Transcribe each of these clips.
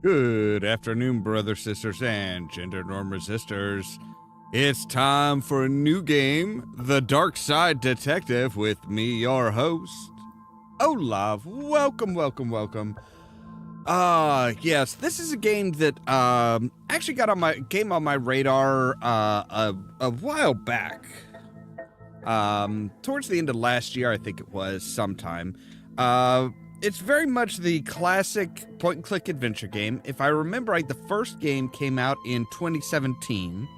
Good afternoon, brothers, sisters, and gender norm resistors. It's time for a new game, The Darkside Detective, with me, your host, Ollamh. Welcome. Yes, this is a game that actually got on my radar a while back. Towards the end of last year, I think it was sometime. It's very much the classic point-and-click adventure game. If I remember right, the first game came out in 2017,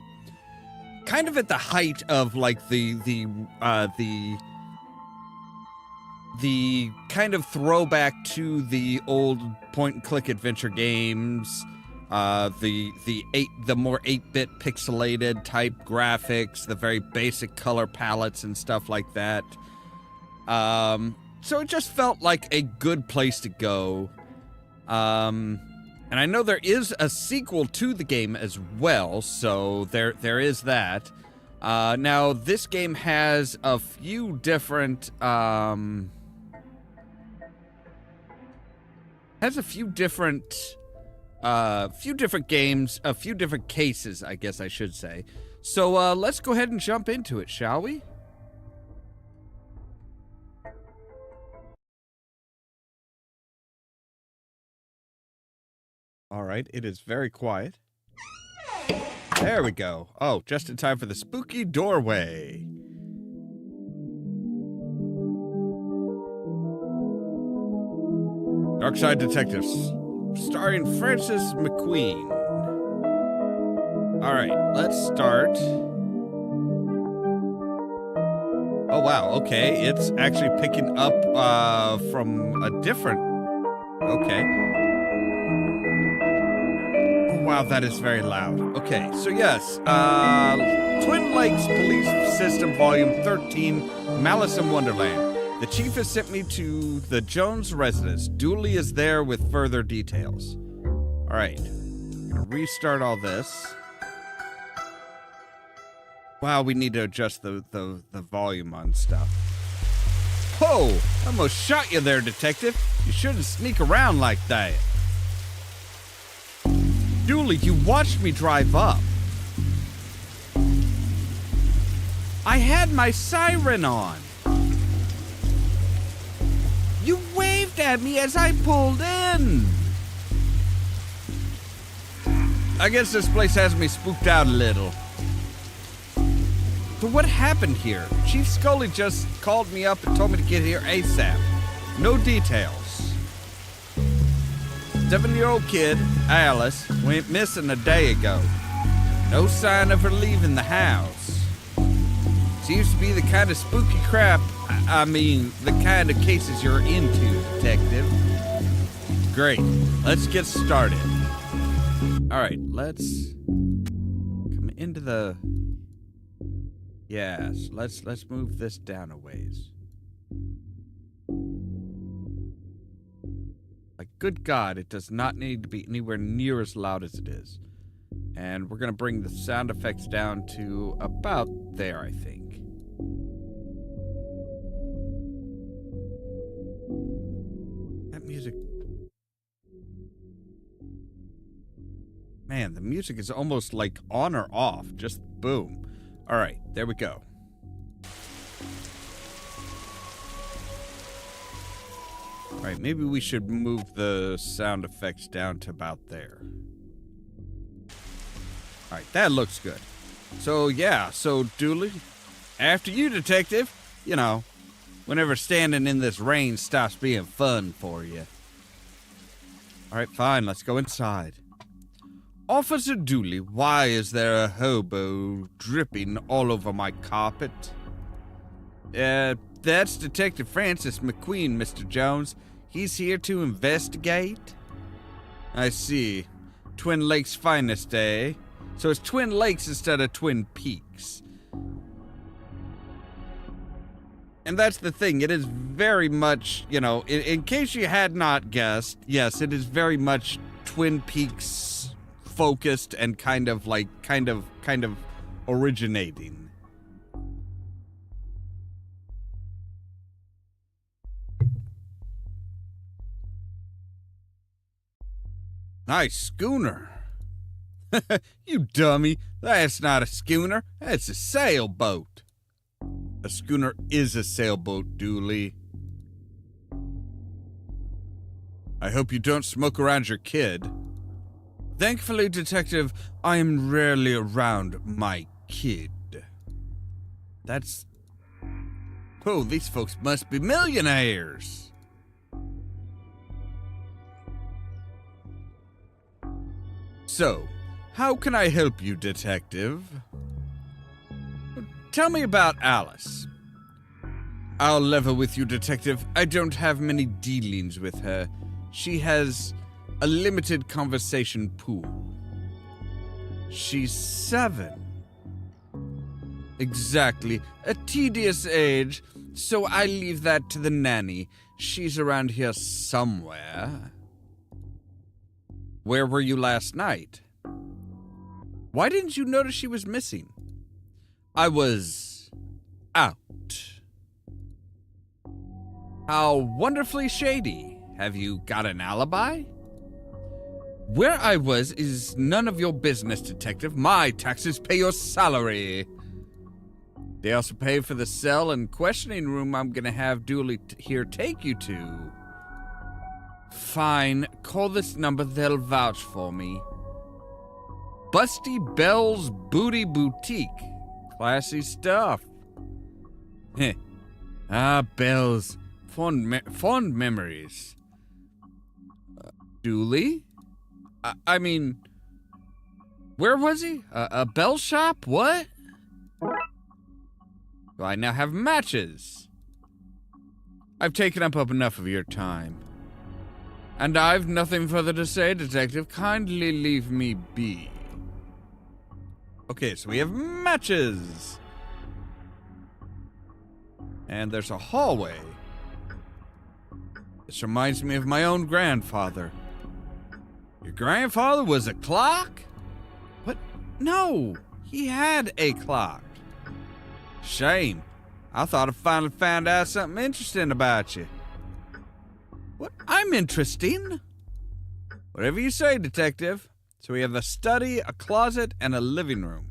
kind of at the height of like the kind of throwback to the old point-and-click adventure games, the more 8-bit pixelated type graphics, the very basic color palettes and stuff like that. So it just felt like a good place to go. And I know there is a sequel to the game as well, so there is that. Now this game has a few different games, a few different cases, I guess I should say. So let's go ahead and jump into it, shall we? All right, it is very quiet. There we go. Oh, just in time for the spooky doorway. Darkside Detectives, starring Francis McQueen. All right, let's start. Oh, wow, okay, it's actually picking up from a different... Okay. Wow, that is very loud. Okay, so yes, Twin Lakes Police System Volume 13, Malice in Wonderland. The chief has sent me to the Jones residence. Dooley is there with further details. All right, I'm gonna restart all this. Wow, we need to adjust the volume on stuff. Whoa, I almost shot you there, detective. You shouldn't sneak around like that. Dooley, you watched me drive up. I had my siren on. You waved at me as I pulled in. I guess this place has me spooked out a little. So what happened here? Chief Scully just called me up and told me to get here ASAP. No details. 7-year-old kid, Alice, went missing a day ago. No sign of her leaving the house. Seems to be the kind of spooky crap, I mean, the kind of cases you're into, detective. Great, let's get started. All right, let's come into the... Yes, let's move this down a ways. Like, good God, it does not need to be anywhere near as loud as it is. And we're going to bring the sound effects down to about there, I think. That music... Man, the music is almost like on or off. Just boom. All right, there we go. All right, maybe we should move the sound effects down to about there. All right, that looks good. So, yeah, so Dooley, after you, detective. You know, whenever standing in this rain stops being fun for you. All right, fine, let's go inside. Officer Dooley, why is there a hobo dripping all over my carpet? That's Detective Francis McQueen, Mr. Jones. He's here to investigate? I see. Twin Lakes finest, eh? So it's Twin Lakes instead of Twin Peaks. And that's the thing. It is very much, you know, in case you had not guessed, yes, it is very much Twin Peaks focused and kind of originating. Nice schooner. You dummy. That's not a schooner. That's a sailboat. A schooner is a sailboat, Dooley. I hope you don't smoke around your kid. Thankfully, Detective, I am rarely around my kid. That's... Oh, these folks must be millionaires. So, how can I help you, Detective? Tell me about Alice. I'll level with you, Detective. I don't have many dealings with her. She has a limited conversation pool. She's 7. Exactly. A tedious age, so I leave that to the nanny. She's around here somewhere. Where were you last night? Why didn't you notice she was missing? I was out. How wonderfully shady. Have you got an alibi? Where I was is none of your business, Detective. My taxes pay your salary. They also pay for the cell and questioning room I'm gonna have Dooley here take you to. Fine, call this number, they'll vouch for me. Busty Bell's Booty Boutique. Classy stuff. Heh. Bells. Fond memories. Dooley? I mean, where was he? A bell shop? What? Do I now have matches? I've taken up enough of your time. And I've nothing further to say, Detective. Kindly leave me be. Okay, so we have matches. And there's a hallway. This reminds me of my own grandfather. Your grandfather was a clock? What? No, he had a clock. Shame. I thought I finally found out something interesting about you. What? I'm interesting? Whatever you say, Detective. So we have a study, a closet, and a living room.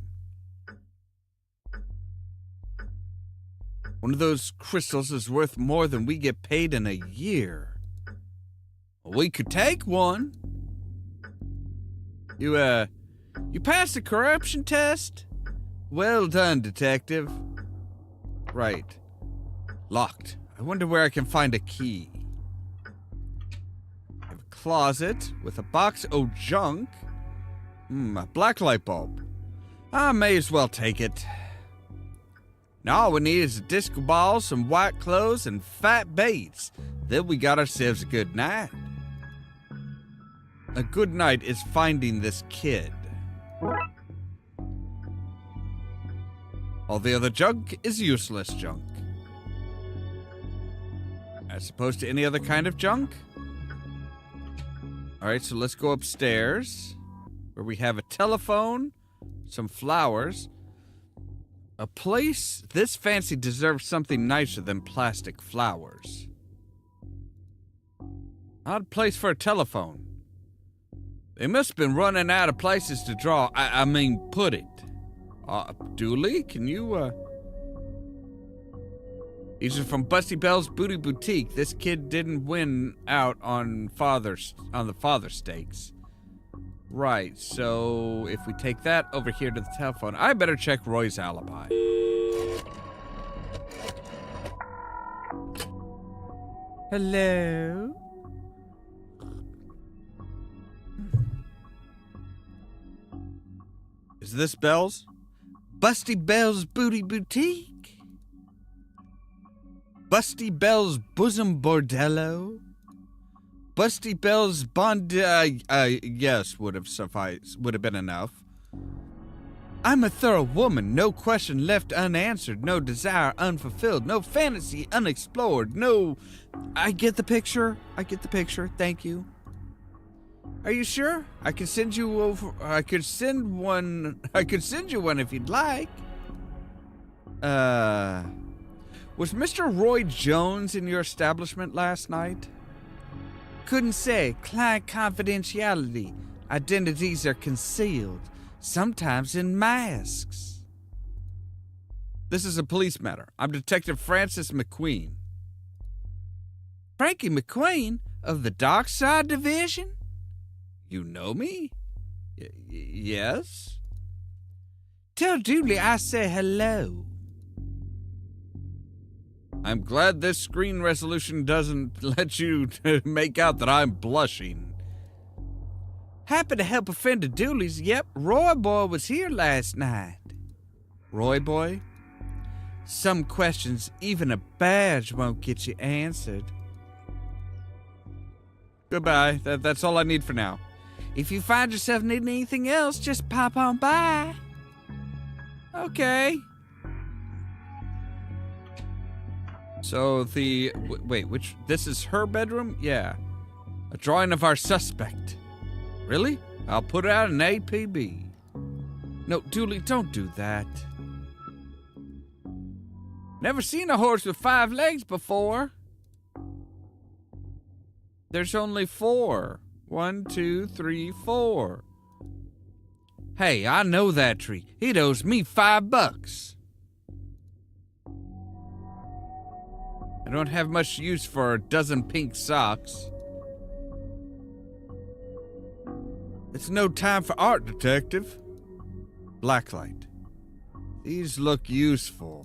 One of those crystals is worth more than we get paid in a year. We could take one. You passed the corruption test? Well done, Detective. Right. Locked. I wonder where I can find a key. I have a closet with a box of junk. A black light bulb. I may as well take it. Now all we need is a disco ball, some white clothes, and fat baits. Then we got ourselves a good night. A good night is finding this kid. All the other junk is useless junk. As opposed to any other kind of junk. Alright, so let's go upstairs, where we have a telephone, some flowers. A place this fancy deserves something nicer than plastic flowers. Odd place for a telephone. They must have been running out of places to draw, put it. Dooley, can you, These are from Busty Bell's Booty Boutique. This kid didn't win out on the father stakes. Right, so if we take that over here to the telephone, I better check Roy's alibi. Hello? Is this Bell's? Busty Bell's Booty Boutique? Busty Bell's Bosom Bordello? Busty Bell's Bond, yes, would have been enough. I'm a thorough woman, no question left unanswered, no desire unfulfilled, no fantasy unexplored, no... I get the picture, thank you. Are you sure? I could send you one if you'd like. Was Mr. Roy Jones in your establishment last night? Couldn't say. Client confidentiality. Identities are concealed, sometimes in masks. This is a police matter. I'm Detective Francis McQueen. Frankie McQueen of the Darkside Division? You know me? Yes? Tell Dooley I say hello. I'm glad this screen resolution doesn't let you make out that I'm blushing. Happy to help a friend of Dooley's. Yep, Roy Boy was here last night. Roy Boy? Some questions even a badge won't get you answered. Goodbye. That's all I need for now. If you find yourself needing anything else, just pop on by. Okay. So wait, this is her bedroom? Yeah. A drawing of our suspect. Really? I'll put out an APB. No, Dooley, don't do that. Never seen a horse with 5 legs before. There's only 4. 1, 2, 3, 4. Hey, I know that tree. It owes me $5. I don't have much use for a dozen pink socks. It's no time for art, Detective. Blacklight. These look useful.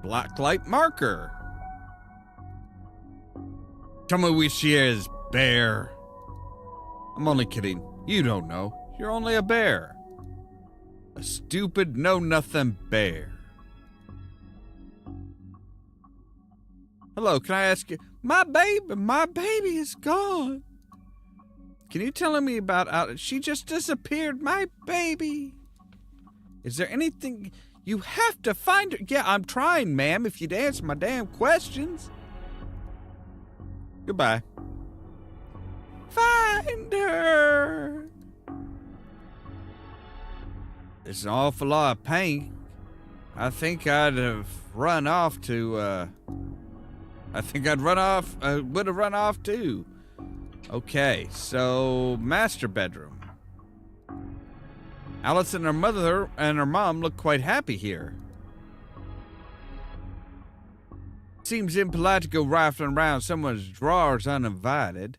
Blacklight marker. Tell me which she is, bear. I'm only kidding. You don't know. You're only a bear. A stupid, know-nothing bear. Hello, can I ask you? My baby is gone. Can you tell me about she just disappeared, my baby? Is there anything? You have to find her. Yeah, I'm trying, ma'am, if you'd answer my damn questions. Goodbye. Find her. There's an awful lot of paint. I think I'd have run off to, would have run off too. Okay, so master bedroom. Alice and her mother and her mom look quite happy here. Seems impolite to go rifling around someone's drawers uninvited.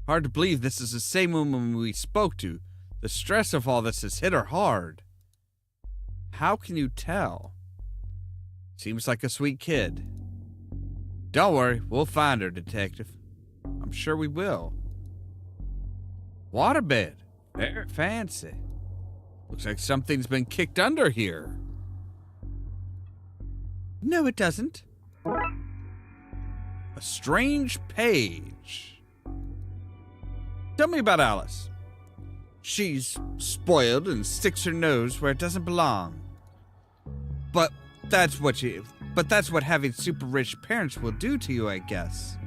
Hard to believe this is the same woman we spoke to. The stress of all this has hit her hard. How can you tell? Seems like a sweet kid. Don't worry, we'll find her, Detective. I'm sure we will. Waterbed. Very fancy. Looks like something's been kicked under here. No, it doesn't. A strange page. Tell me about Alice. She's spoiled and sticks her nose where it doesn't belong. But that's what having super rich parents will do to you, I guess.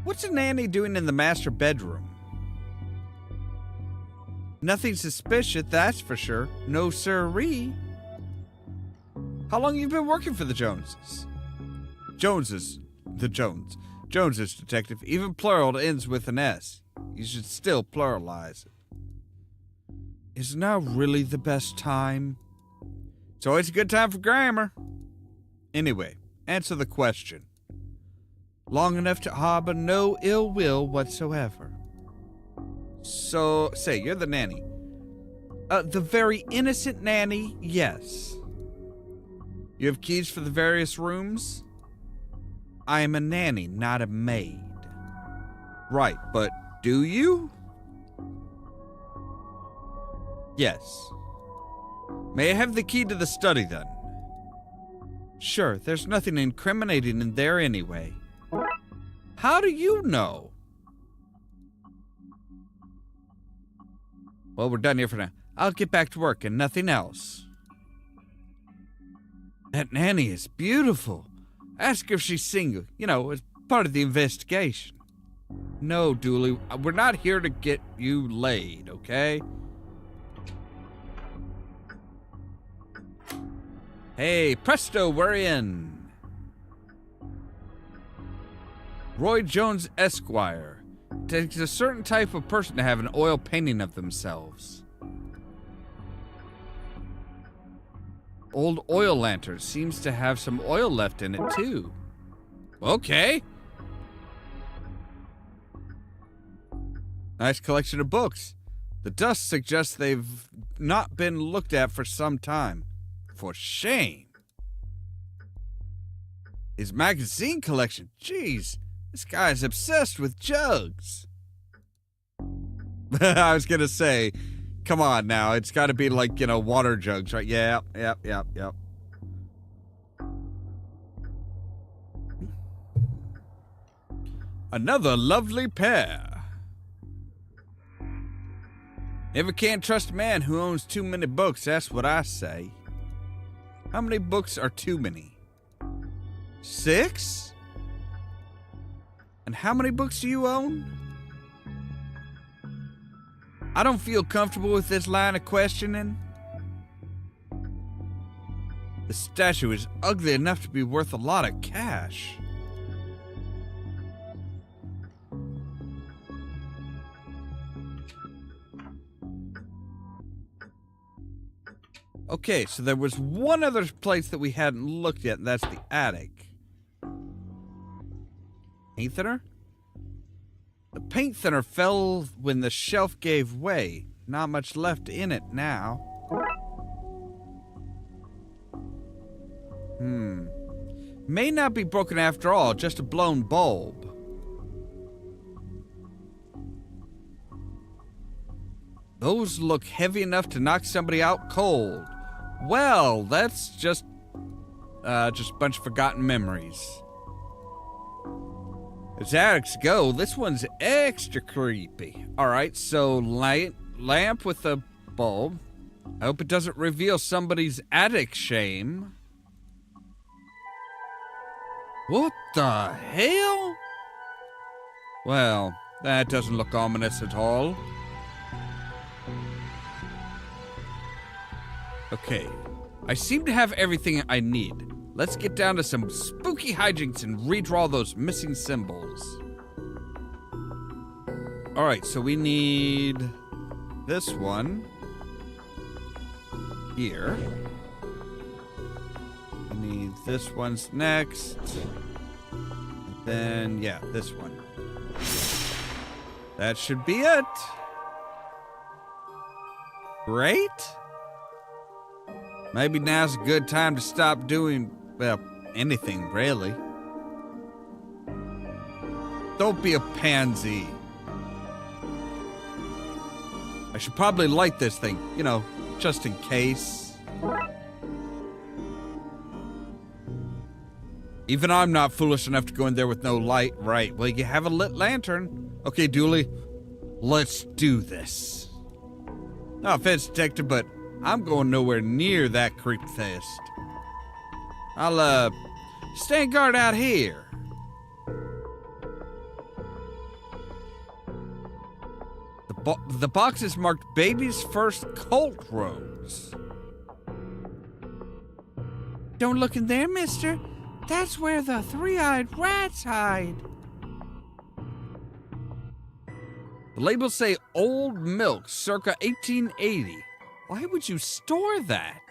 What's a nanny doing in the master bedroom? Nothing suspicious, that's for sure. No sirree. How long you been working for the Joneses? Joneses, Detective. Even plural ends with an S. You should still pluralize it. Is now really the best time? It's always a good time for grammar. Anyway, answer the question. Long enough to harbor no ill will whatsoever. So, say, you're the nanny. The very innocent nanny, yes. You have keys for the various rooms? I am a nanny, not a maid. Right, but do you? Yes. May I have the key to the study, then? Sure, there's nothing incriminating in there anyway. How do you know? Well, we're done here for now. I'll get back to work and nothing else. That nanny is beautiful. Ask her if she's single, as part of the investigation. No, Dooley, we're not here to get you laid, okay? Hey, presto, we're in. Roy Jones Esquire. It takes a certain type of person to have an oil painting of themselves. Old oil lantern seems to have some oil left in it too. Okay. Nice collection of books. The dust suggests they've not been looked at for some time. For shame. His magazine collection. Jeez, this guy's obsessed with jugs. I was gonna say, come on now, it's gotta be like, water jugs, right? Yep. Another lovely pair. Never can trust a man who owns too many books, that's what I say. How many books are too many? 6? And how many books do you own? I don't feel comfortable with this line of questioning. The statue is ugly enough to be worth a lot of cash. Okay, so there was one other place that we hadn't looked at, and that's the attic. Paint thinner? The paint thinner fell when the shelf gave way. Not much left in it now. May not be broken after all, just a blown bulb. Those look heavy enough to knock somebody out cold. Well, that's just a bunch of forgotten memories. As attics go, this one's extra creepy. Alright, so lamp with a bulb. I hope it doesn't reveal somebody's attic shame. What the hell? Well, that doesn't look ominous at all. Okay, I seem to have everything I need. Let's get down to some spooky hijinks and redraw those missing symbols. Alright, so we need this one here. We need this one's next. And then, yeah, this one. That should be it. Great. Maybe now's a good time to stop doing, well, anything, really. Don't be a pansy. I should probably light this thing, just in case. Even I'm not foolish enough to go in there with no light. Right, well, you have a lit lantern. Okay, Dooley, let's do this. No offense, detective, but I'm going nowhere near that creep fest. I'll, stand guard out here. The box is marked Baby's First Cult Rose. Don't look in there, mister. That's where the three-eyed rats hide. The labels say Old Milk, circa 1880. Why would you store that?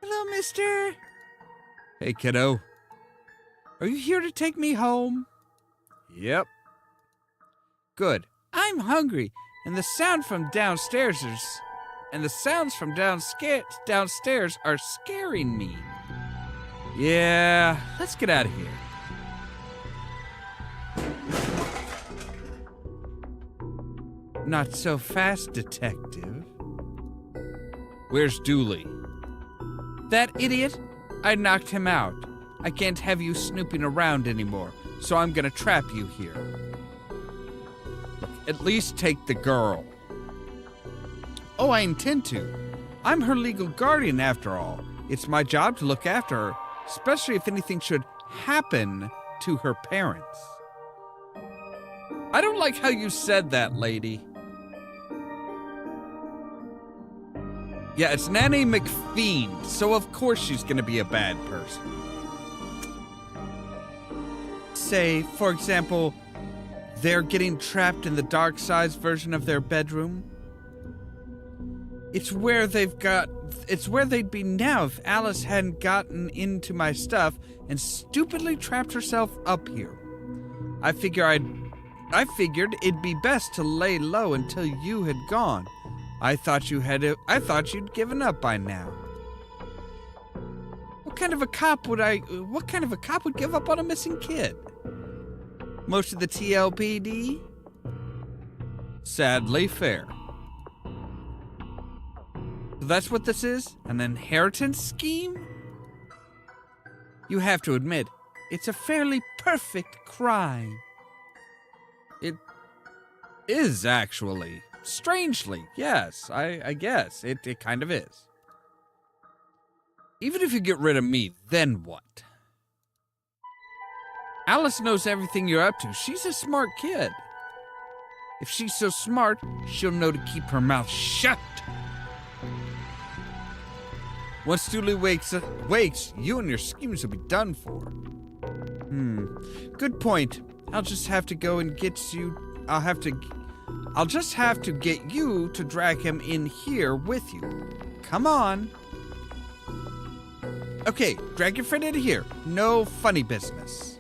Hello, mister. Hey, kiddo. Are you here to take me home? Yep. Good. I'm hungry, and the sounds from downstairs are scaring me. Yeah, let's get out of here. Not so fast, detective. Where's Dooley? That idiot? I knocked him out. I can't have you snooping around anymore, so I'm gonna trap you here. Look, at least take the girl. Oh, I intend to. I'm her legal guardian after all. It's my job to look after her, especially if anything should happen to her parents. I don't like how you said that, lady. Yeah, it's Nanny McFiend, so of course she's gonna be a bad person. say, for example, they're getting trapped in the Darkside's version of their bedroom. It's where they'd be now if Alice hadn't gotten into my stuff and stupidly trapped herself up here. I figured it'd be best to lay low until you had gone. I thought you'd given up by now. What kind of a cop would give up on a missing kid? Most of the TLPD? Sadly fair. So that's what this is? An inheritance scheme? You have to admit, it's a fairly perfect crime. It is actually. Strangely, yes, I guess. It kind of is. Even if you get rid of me, then what? Alice knows everything you're up to. She's a smart kid. If she's so smart, she'll know to keep her mouth shut. Once Dooley wakes, you and your schemes will be done for. Good point. I'll just have to go and get you. I'll just have to get you to drag him in here with you. Come on. Okay, drag your friend into here. No funny business.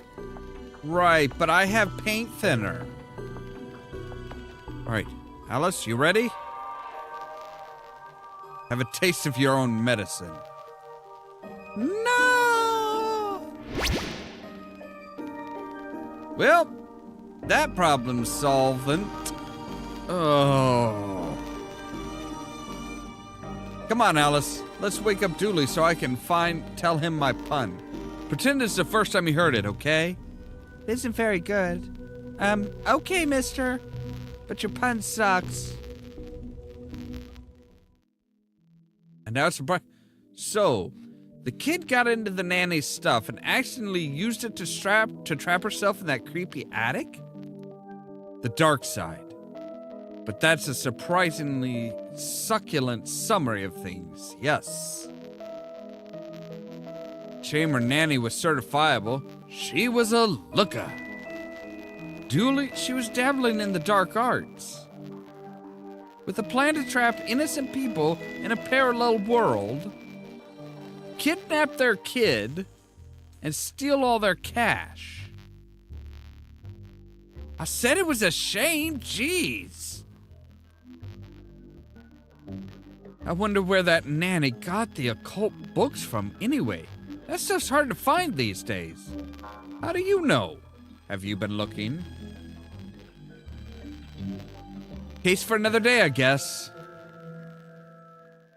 Right, but I have paint thinner. All right, Alice, you ready? Have a taste of your own medicine. No! Well, that problem's solvent. Oh. Come on, Alice. Let's wake up Dooley so I can tell him my pun. Pretend it's the first time he heard it, okay? It isn't very good. Okay, mister. But your pun sucks. And now it's a So, the kid got into the nanny's stuff and accidentally used it to trap herself in that creepy attic? The Darkside. But that's a surprisingly succulent summary of things, yes. Shame her nanny was certifiable. She was a looker. Dooley, she was dabbling in the dark arts. With a plan to trap innocent people in a parallel world, kidnap their kid, and steal all their cash. I said it was a shame, jeez. I wonder where that nanny got the occult books from anyway. That stuff's hard to find these days. How do you know? Have you been looking? Case for another day, I guess.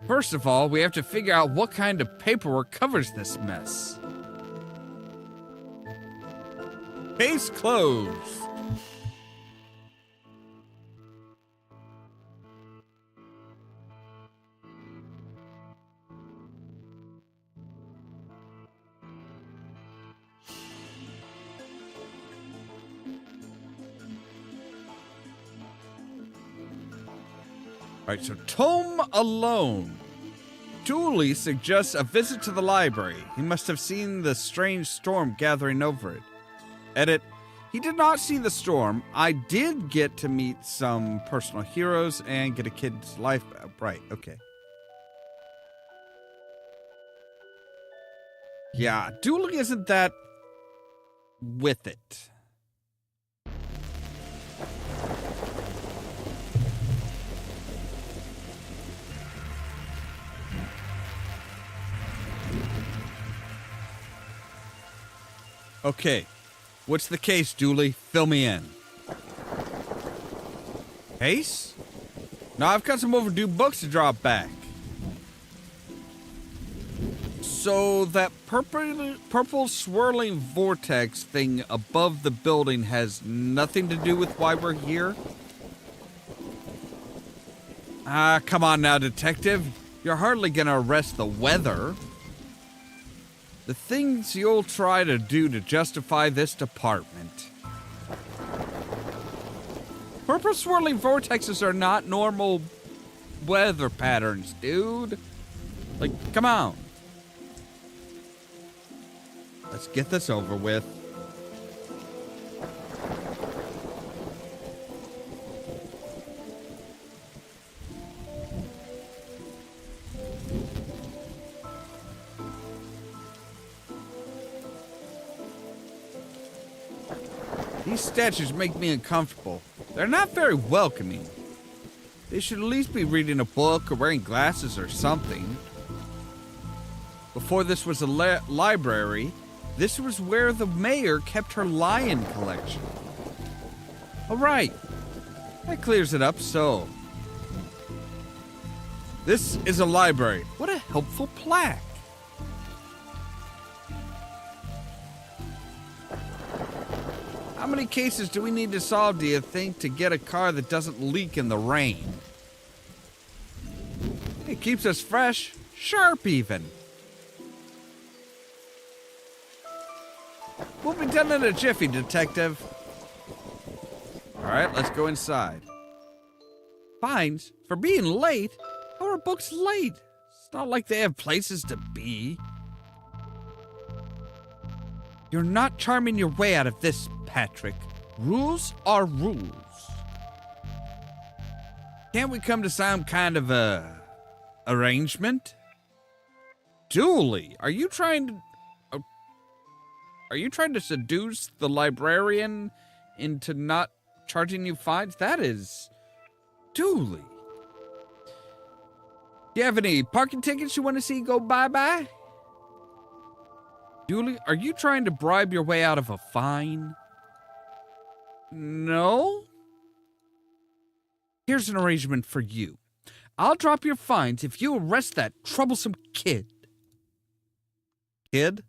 First of all, we have to figure out what kind of paperwork covers this mess. Case closed. Alright, so Tome alone. Dooley suggests a visit to the library. He must have seen the strange storm gathering over it. Edit. He did not see the storm. I did get to meet some personal heroes and get a kid's life. Right, okay. Yeah, Dooley isn't that with it. Okay, what's the case, Dooley? Fill me in. Case? No, I've got some overdue books to drop back. So that purple swirling vortex thing above the building has nothing to do with why we're here? Come on now, detective. You're hardly gonna arrest the weather. The things you'll try to do to justify this department. Purple swirling vortexes are not normal weather patterns, dude. Like, come on. Let's get this over with. These statues make me uncomfortable. They're not very welcoming. They should at least be reading a book or wearing glasses or something. Before this was a library, this was where the mayor kept her lion collection. All right, that clears it up. So, this is a library. What a helpful plaque. How many cases do we need to solve, do you think, to get a car that doesn't leak in the rain? It keeps us fresh, sharp even. We'll be done in a jiffy, detective. All right, let's go inside. Fines for being late? How are books late? It's not like they have places to be. You're not charming your way out of this, Patrick. Rules are rules. Can't we come to some kind of a arrangement? Dooley, are you trying to seduce the librarian into not charging you fines? That is Dooley. Do you have any parking tickets you want to see go bye-bye? Dooley, are you trying to bribe your way out of a fine? No? Here's an arrangement for you. I'll drop your fines if you arrest that troublesome kid. Kid?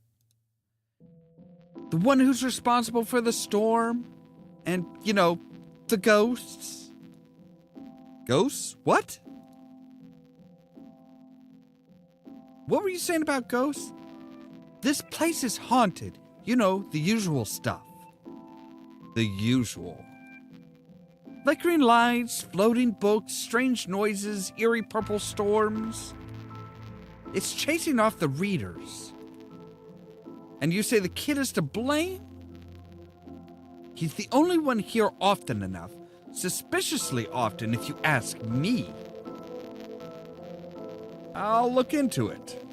The one who's responsible for the storm? And, you know, the ghosts? Ghosts? What? What were you saying about ghosts? This place is haunted. You know, the usual stuff. The usual. Flickering lights, floating books, strange noises, eerie purple storms. It's chasing off the readers. And you say the kid is to blame? He's the only one here often enough. Suspiciously often, if you ask me. I'll look into it.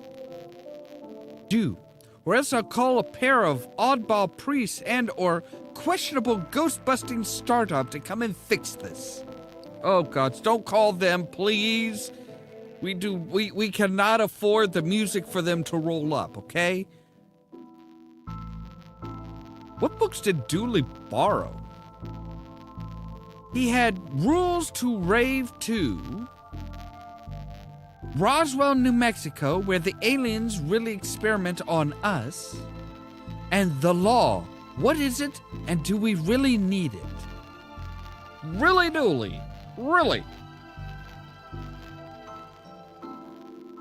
Do. Or else I'll call a pair of oddball priests and or questionable ghost-busting startup to come and fix this. Oh gods, don't call them, please. We cannot afford the music for them to roll up, okay? What books did Dooley borrow? He had Rules to Rave 2, Roswell, New Mexico, where the aliens really experiment on us, and The Law. What is it, and do we really need it? Really, Dooley? Really?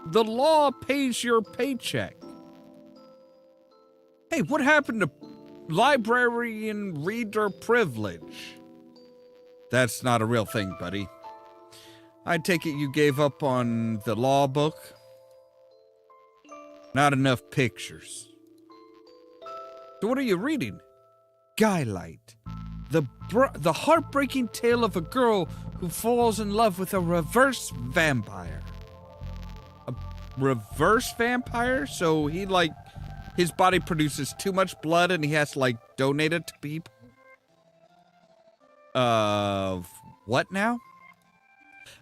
The law pays your paycheck. Hey, what happened to librarian reader privilege? That's not a real thing, buddy. I take it you gave up on the law book? Not enough pictures. So what are you reading? Skylight. The heartbreaking tale of a girl who falls in love with a reverse vampire. A reverse vampire? So he, like, his body produces too much blood and he has to, like, donate it to people? What now?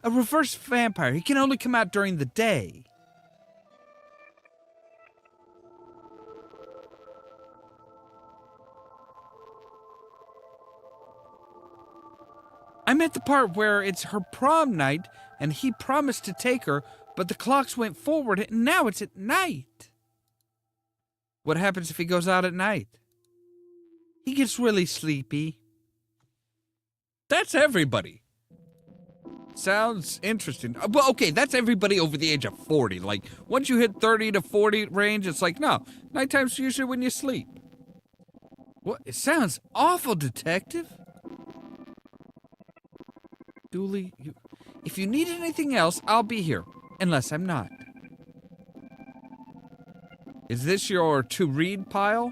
A reverse vampire. He can only come out during the day. I'm at the part where it's her prom night and he promised to take her, but the clocks went forward and now it's at night. What happens if he goes out at night? He gets really sleepy. That's everybody. Sounds interesting. Well, okay, that's everybody over the age of 40. Like, once you hit 30 to 40 range, it's like, no, nighttime's usually when you sleep. What? It sounds awful, detective. Dooley, if you need anything else, I'll be here. Unless I'm not. Is this your to-read pile?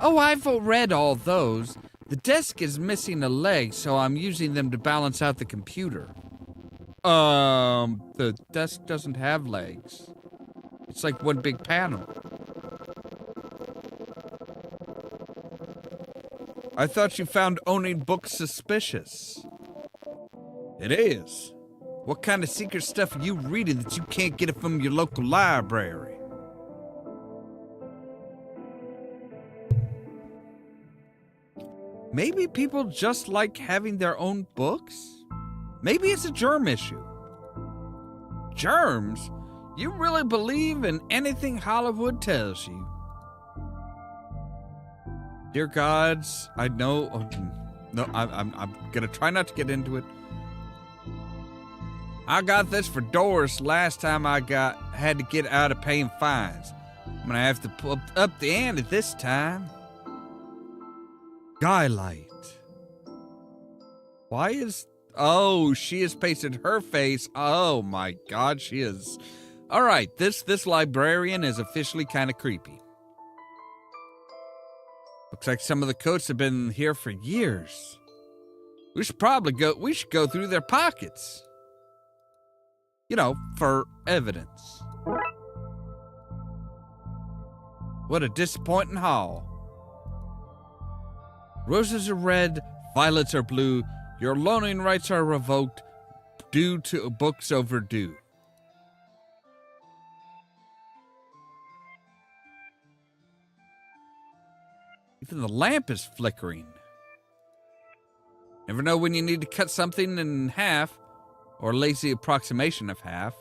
Oh, I've read all those. The desk is missing a leg, so I'm using them to balance out the computer. The desk doesn't have legs. It's like one big panel. I thought you found owning books suspicious. It is. What kind of secret stuff are you reading that you can't get it from your local library? Maybe people just like having their own books? Maybe it's a germ issue. Germs? You really believe in anything Hollywood tells you? Dear gods, I know... no, I'm gonna try not to get into it. I got this for Doris last time I had to get out of paying fines. I'm gonna have to pull up the ante this time. Skylight. Why is... Oh, she has pasted her face. Oh my god, she is... Alright, this librarian is officially kind of creepy. Looks like some of the coats have been here for years. We should go through their pockets. You know, for evidence. What a disappointing haul. Roses are red, violets are blue. Your loaning rights are revoked due to books overdue. Even the lamp is flickering. Never know when you need to cut something in half, or a lazy approximation of half.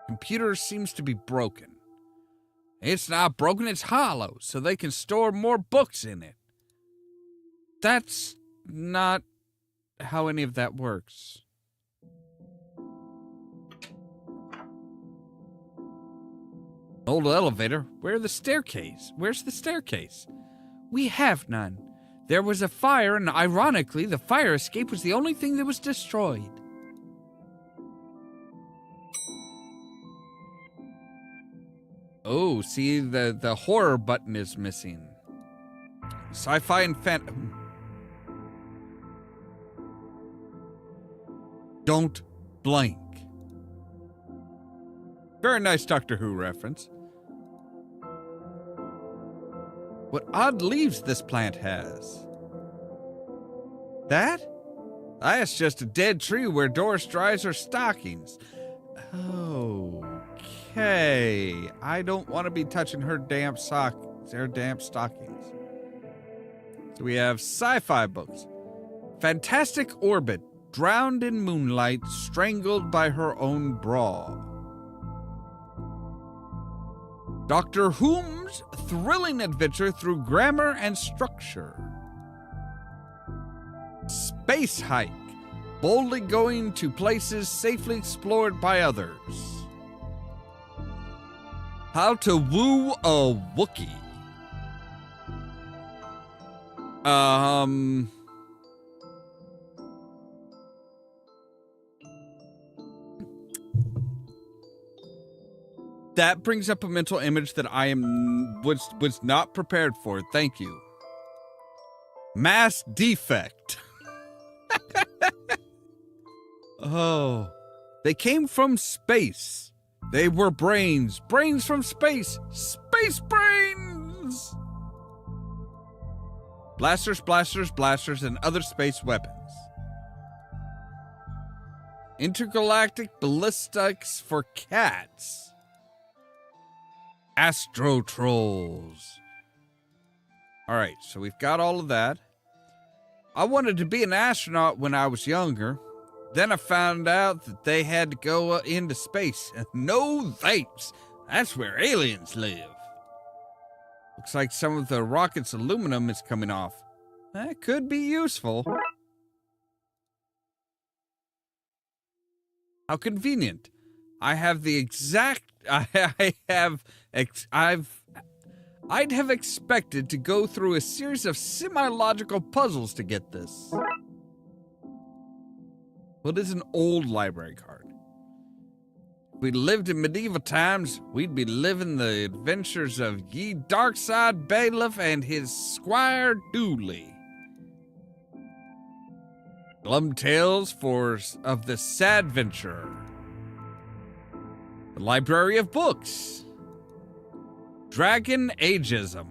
Computer seems to be broken. It's not broken, it's hollow, so they can store more books in it. That's not how any of that works. Old elevator. Where's the staircase? We have none. There was a fire, and ironically, the fire escape was the only thing that was destroyed. Oh, see, the horror button is missing. Sci-fi and phantom. Don't blink. Very nice Doctor Who reference. What odd leaves this plant has. That? That's just a dead tree where Doris dries her stockings. Okay. I don't want to be touching her damp stockings. So we have sci-fi books. Fantastic Orbit, drowned in moonlight, strangled by her own bra. Dr. Whom's thrilling adventure through grammar and structure. Space hike, boldly going to places safely explored by others. How to woo a Wookiee. That brings up a mental image that I was not prepared for. Thank you. Mass defect. Oh. They came from space. They were brains. Brains from space. Space brains! Blasters, blasters, blasters, and other space weapons. Intergalactic ballistics for cats. Astro Trolls. Alright, so we've got all of that. I wanted to be an astronaut when I was younger. Then I found out that they had to go into space. No thanks. That's where aliens live. Looks like some of the rocket's aluminum is coming off. That could be useful. How convenient. I'd have expected to go through a series of semi-logical puzzles to get this. What is an old library card? If we lived in medieval times, we'd be living the adventures of ye Darkside bailiff and his squire Dooley. Glum tales of the sad venturer. The library of books. Dragon Ageism.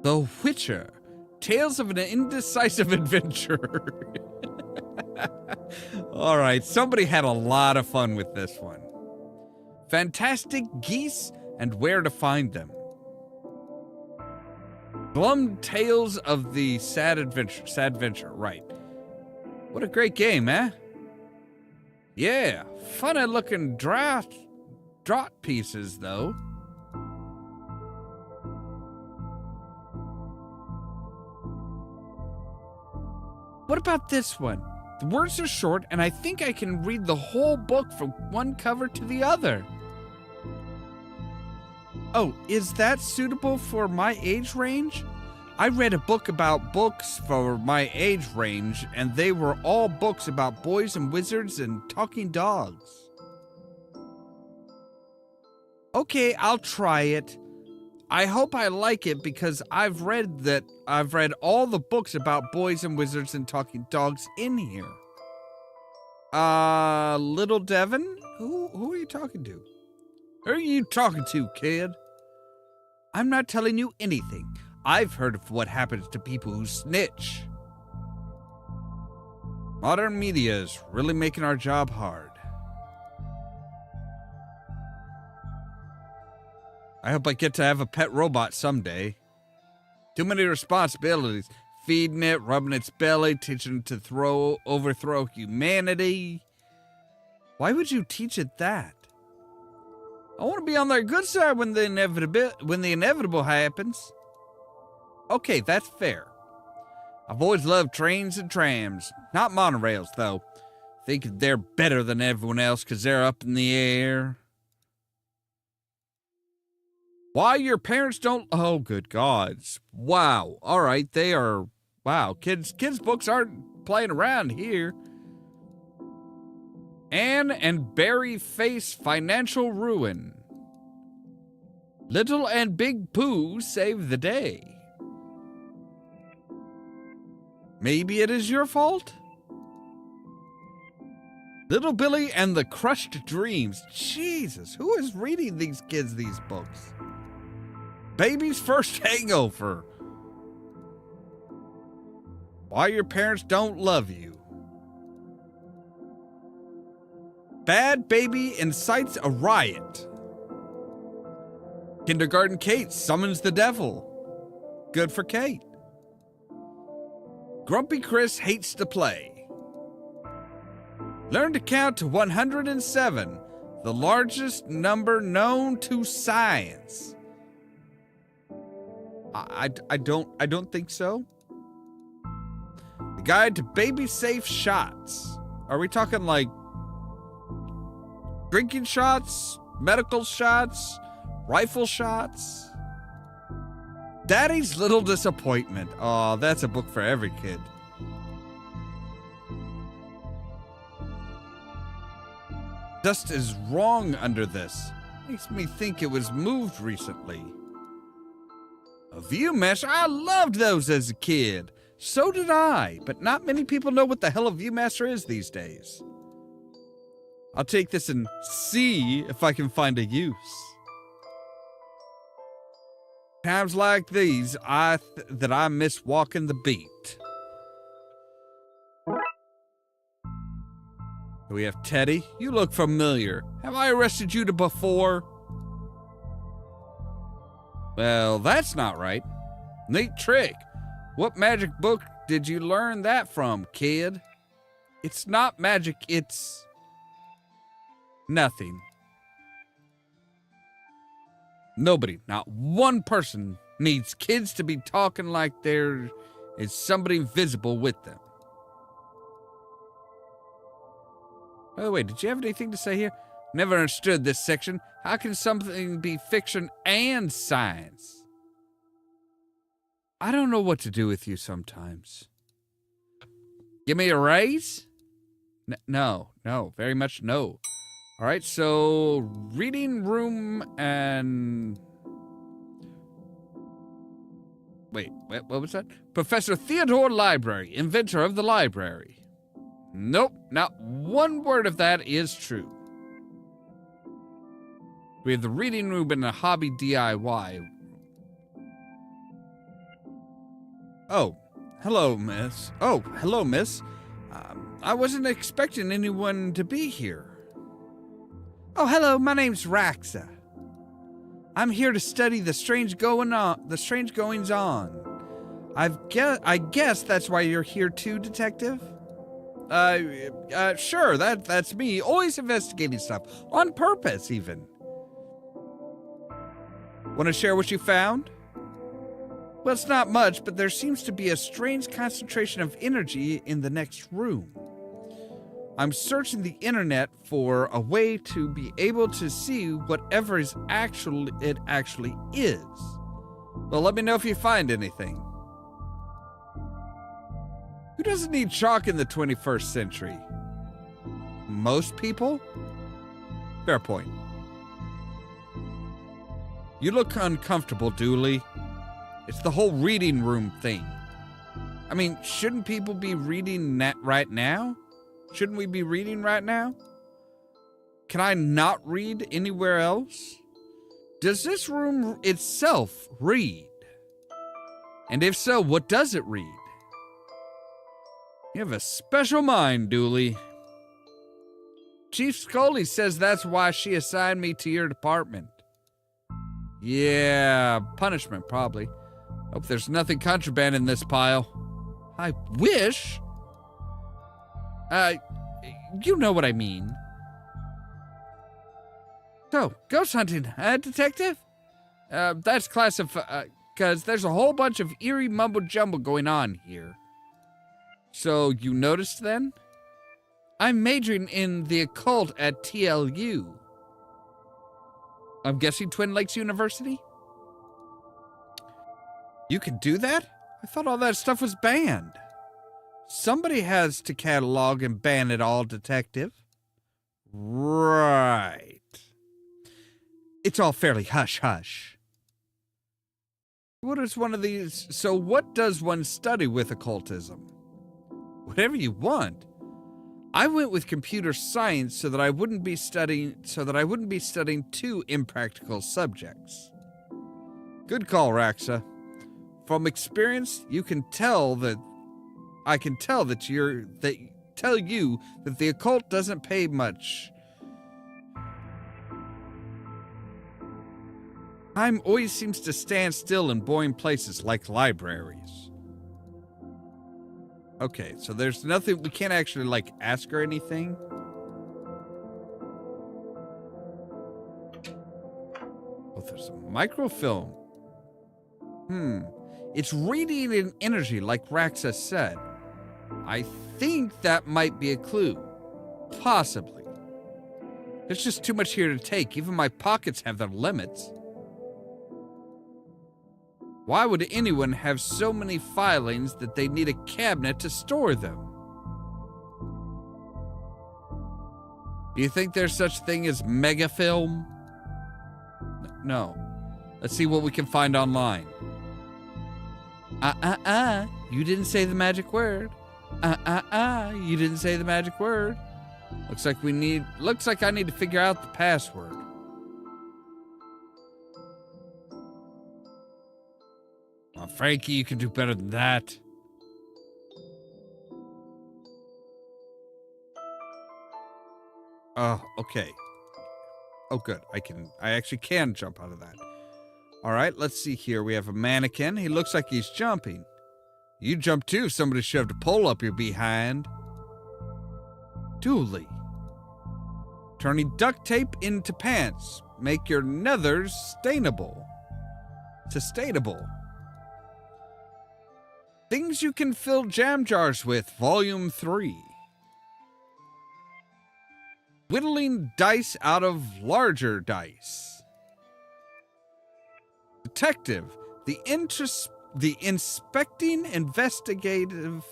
The Witcher. Tales of an Indecisive Adventure. All right, somebody had a lot of fun with this one. Fantastic Geese and Where to Find Them. Glum Tales of the Sad Adventure, right. What a great game, eh? Yeah, funny looking draught pieces, though. What about this one? The words are short, and I think I can read the whole book from one cover to the other. Oh, is that suitable for my age range? I read a book about books for my age range, and they were all books about boys and wizards and talking dogs. Okay, I'll try it. I hope I like it because I've read all the books about boys and wizards and talking dogs in here. Little Devon? Who are you talking to? Who are you talking to, kid? I'm not telling you anything. I've heard of what happens to people who snitch. Modern media is really making our job hard. I hope I get to have a pet robot someday. Too many responsibilities. Feeding it, rubbing its belly, teaching it to overthrow humanity. Why would you teach it that? I want to be on their good side when the inevitable happens. Okay, that's fair. I've always loved trains and trams. Not monorails, though. Think they're better than everyone else because they're up in the air. Why your parents don't... Oh, good gods. Wow. All right, they are... Wow, kids' books aren't playing around here. Anne and Barry face financial ruin. Little and Big Pooh save the day. Maybe it is your fault? Little Billy and the Crushed Dreams. Jesus, who is reading these kids these books? Baby's First Hangover. Why your parents don't love you. Bad Baby incites a riot. Kindergarten Kate summons the devil. Good for Kate. Grumpy Chris hates to play. Learn to count to 107, the largest number known to science. I don't think so. The Guide to Baby Safe Shots. Are we talking like drinking shots, medical shots, rifle shots? Daddy's Little Disappointment. Oh, that's a book for every kid. Dust is wrong under this. Makes me think it was moved recently. A Viewmaster? I loved those as a kid. So did I, but not many people know what the hell a Viewmaster is these days. I'll take this and see if I can find a use. Times like these, I miss walking the beat. We have Teddy. You look familiar. Have I arrested you before? Well, that's not right. Neat trick. What magic book did you learn that from, kid? It's not magic, it's... nothing. Nobody, not one person, needs kids to be talking like there is somebody invisible with them. By the way, did you have anything to say here? Never understood this section. How can something be fiction and science? I don't know what to do with you sometimes. Give me a raise? No, very much no. All right, so reading room and... Wait, what was that? Professor Theodore Library, inventor of the library. Nope, not one word of that is true. We have the reading room and a hobby DIY. Oh, hello, miss. Oh, hello, miss. I wasn't expecting anyone to be here. Oh, hello, my name's Raxa. I'm here to study the strange goings on. I guess that's why you're here too, detective? Sure, that's me. Always investigating stuff. On purpose, even. Want to share what you found? Well, it's not much, but there seems to be a strange concentration of energy in the next room. I'm searching the internet for a way to be able to see whatever it actually is. Well, let me know if you find anything. Who doesn't need chalk in the 21st century? Most people? Fair point. You look uncomfortable, Dooley. It's the whole reading room thing. I mean, shouldn't people be reading right now? Shouldn't we be reading right now? Can I not read anywhere else? Does this room itself read? And if so, what does it read? You have a special mind, Dooley. Chief Scully says that's why she assigned me to your department. Yeah, punishment, probably. Hope there's nothing contraband in this pile. I wish. You know what I mean. So, ghost hunting, detective? That's classified, because there's a whole bunch of eerie mumbo-jumbo going on here. So, you noticed then? I'm majoring in the occult at TLU. I'm guessing Twin Lakes University? You can do that? I thought all that stuff was banned. Somebody has to catalog and ban it all, detective. Right. It's all fairly hush-hush. What is one of these? So what does one study with occultism? Whatever you want. I went with computer science so that I wouldn't be studying two impractical subjects. Good call, Raxa. From experience, I can tell that the occult doesn't pay much. Time always seems to stand still in boring places like libraries. Okay, so there's nothing, we can't actually, like, ask her anything. Oh, there's a microfilm. It's reading in energy, like Raxa said. I think that might be a clue. Possibly. There's just too much here to take. Even my pockets have their limits. Why would anyone have so many filings that they need a cabinet to store them? Do you think there's such thing as megafilm? No. Let's see what we can find online. You didn't say the magic word. You didn't say the magic word. Looks like I need to figure out the password. Oh, Frankie, you can do better than that. Oh, okay. Oh, good. I actually can jump out of that. All right, let's see here. We have a mannequin. He looks like he's jumping. You'd jump too if somebody shoved a pole up your behind. Dooley. Turning duct tape into pants. Make your nethers sustainable. Things you can fill jam jars with, Volume 3. Whittling dice out of larger dice. Detective, the inspecting investigative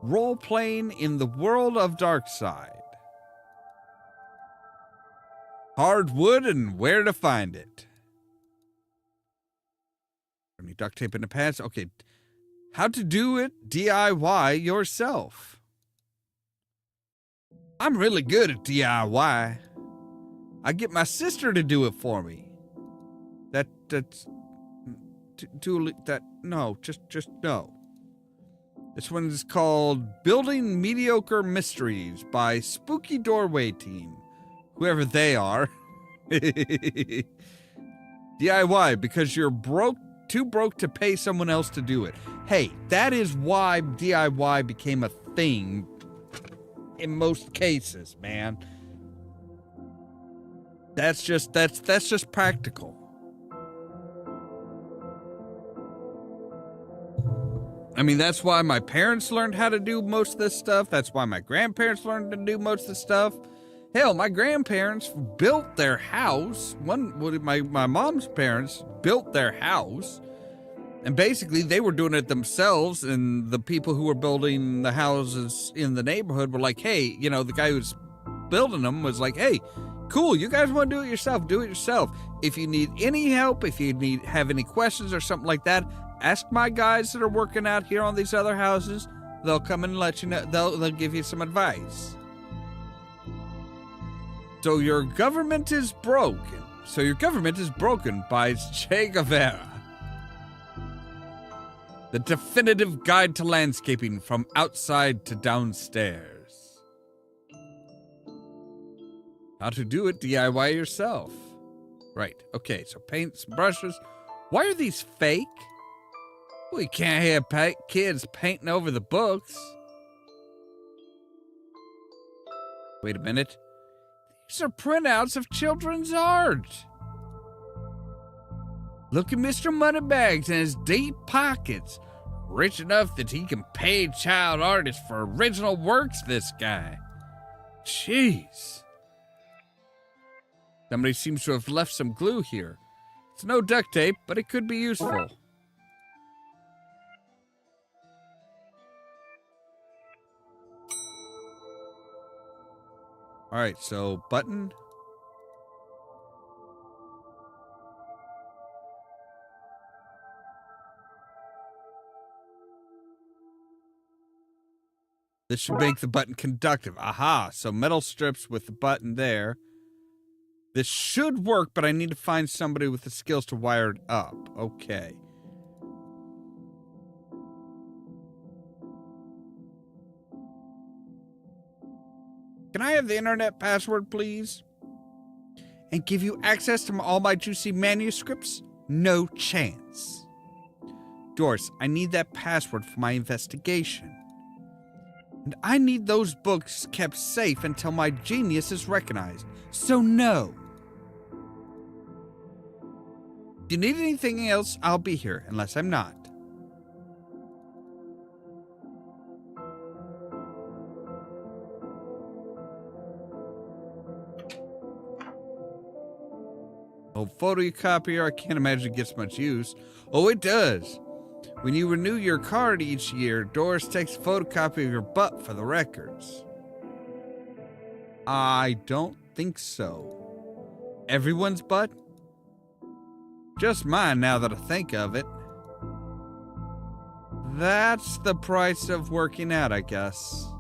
role-playing in the world of Darkside. Hardwood and where to find it. Any duct tape in the pants? Okay. How to do it DIY yourself. I'm really good at DIY. I get my sister to do it for me. No, just no. This one is called Building Mediocre Mysteries by Spooky Doorway Team. Whoever they are. DIY, because you're too broke to pay someone else to do it. Hey, that is why DIY became a thing in most cases, man. That's just practical. I mean, that's why my parents learned how to do most of this stuff. That's why my grandparents learned to do most of the stuff. Hell, my grandparents built their house. My mom's parents built their house. And basically, they were doing it themselves. And the people who were building the houses in the neighborhood were like, hey, you know, the guy who's building them was like, hey, cool, you guys want to do it yourself, do it yourself. If you need any help, if you have any questions or something like that, ask my guys that are working out here on these other houses. They'll come and let you know. They'll give you some advice. So your government is broken. By Che Guevara. The definitive guide to landscaping from outside to downstairs. How to do it DIY yourself. Right. Okay, so paints, brushes. Why are these fake? We can't have kids painting over the books. Wait a minute. These are printouts of children's art. Look at Mr. Moneybags and his deep pockets. Rich enough that he can pay child artists for original works, this guy. Jeez. Somebody seems to have left some glue here. It's no duct tape, but it could be useful. All right, so button. This should make the button conductive. Aha, so metal strips with the button there. This should work, but I need to find somebody with the skills to wire it up. Okay. Can I have the internet password, please? And give you access to all my juicy manuscripts? No chance. Doris, I need that password for my investigation. And I need those books kept safe until my genius is recognized. So no. If you need anything else, I'll be here, unless I'm not. Oh, photocopier, I can't imagine it gets much use. Oh, it does. When you renew your card each year, Doris takes a photocopy of your butt for the records. I don't think so. Everyone's butt? Just mine now that I think of it. That's the price of working out, I guess.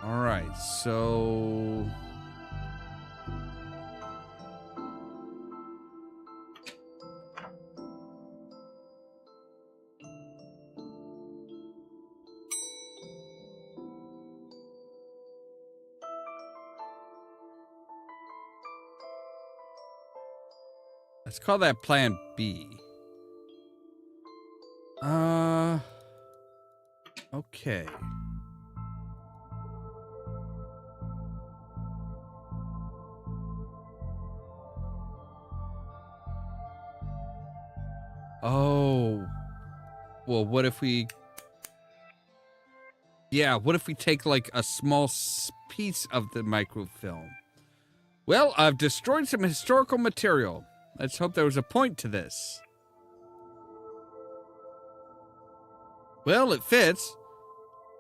All right, so... let's call that Plan B. Okay. Oh. Well, what if we... yeah, what if we take, like, a small piece of the microfilm? Well, I've destroyed some historical material. Let's hope there was a point to this. Well, it fits.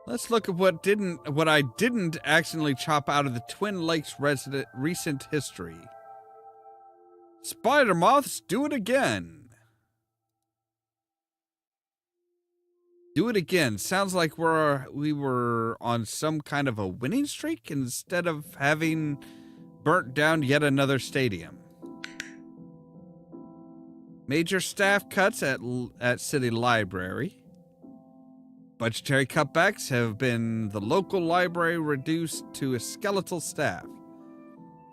Let's look at what I didn't accidentally chop out of the Twin Lakes recent history. Spider moths, do it again. Do it again. Sounds like we were on some kind of a winning streak instead of having burnt down yet another stadium. Major staff cuts at City Library. Budgetary cutbacks have been the local library reduced to a skeletal staff.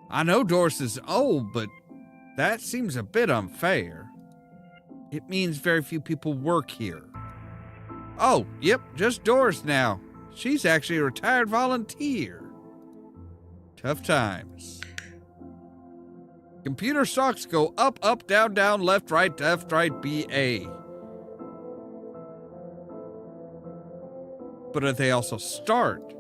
I know Doris is old, but that seems a bit unfair. It means very few people work here. Oh, yep, just Doris now. She's actually a retired volunteer. Tough times. Computer stocks go up, up, down, down, left, right, BA. But they also start.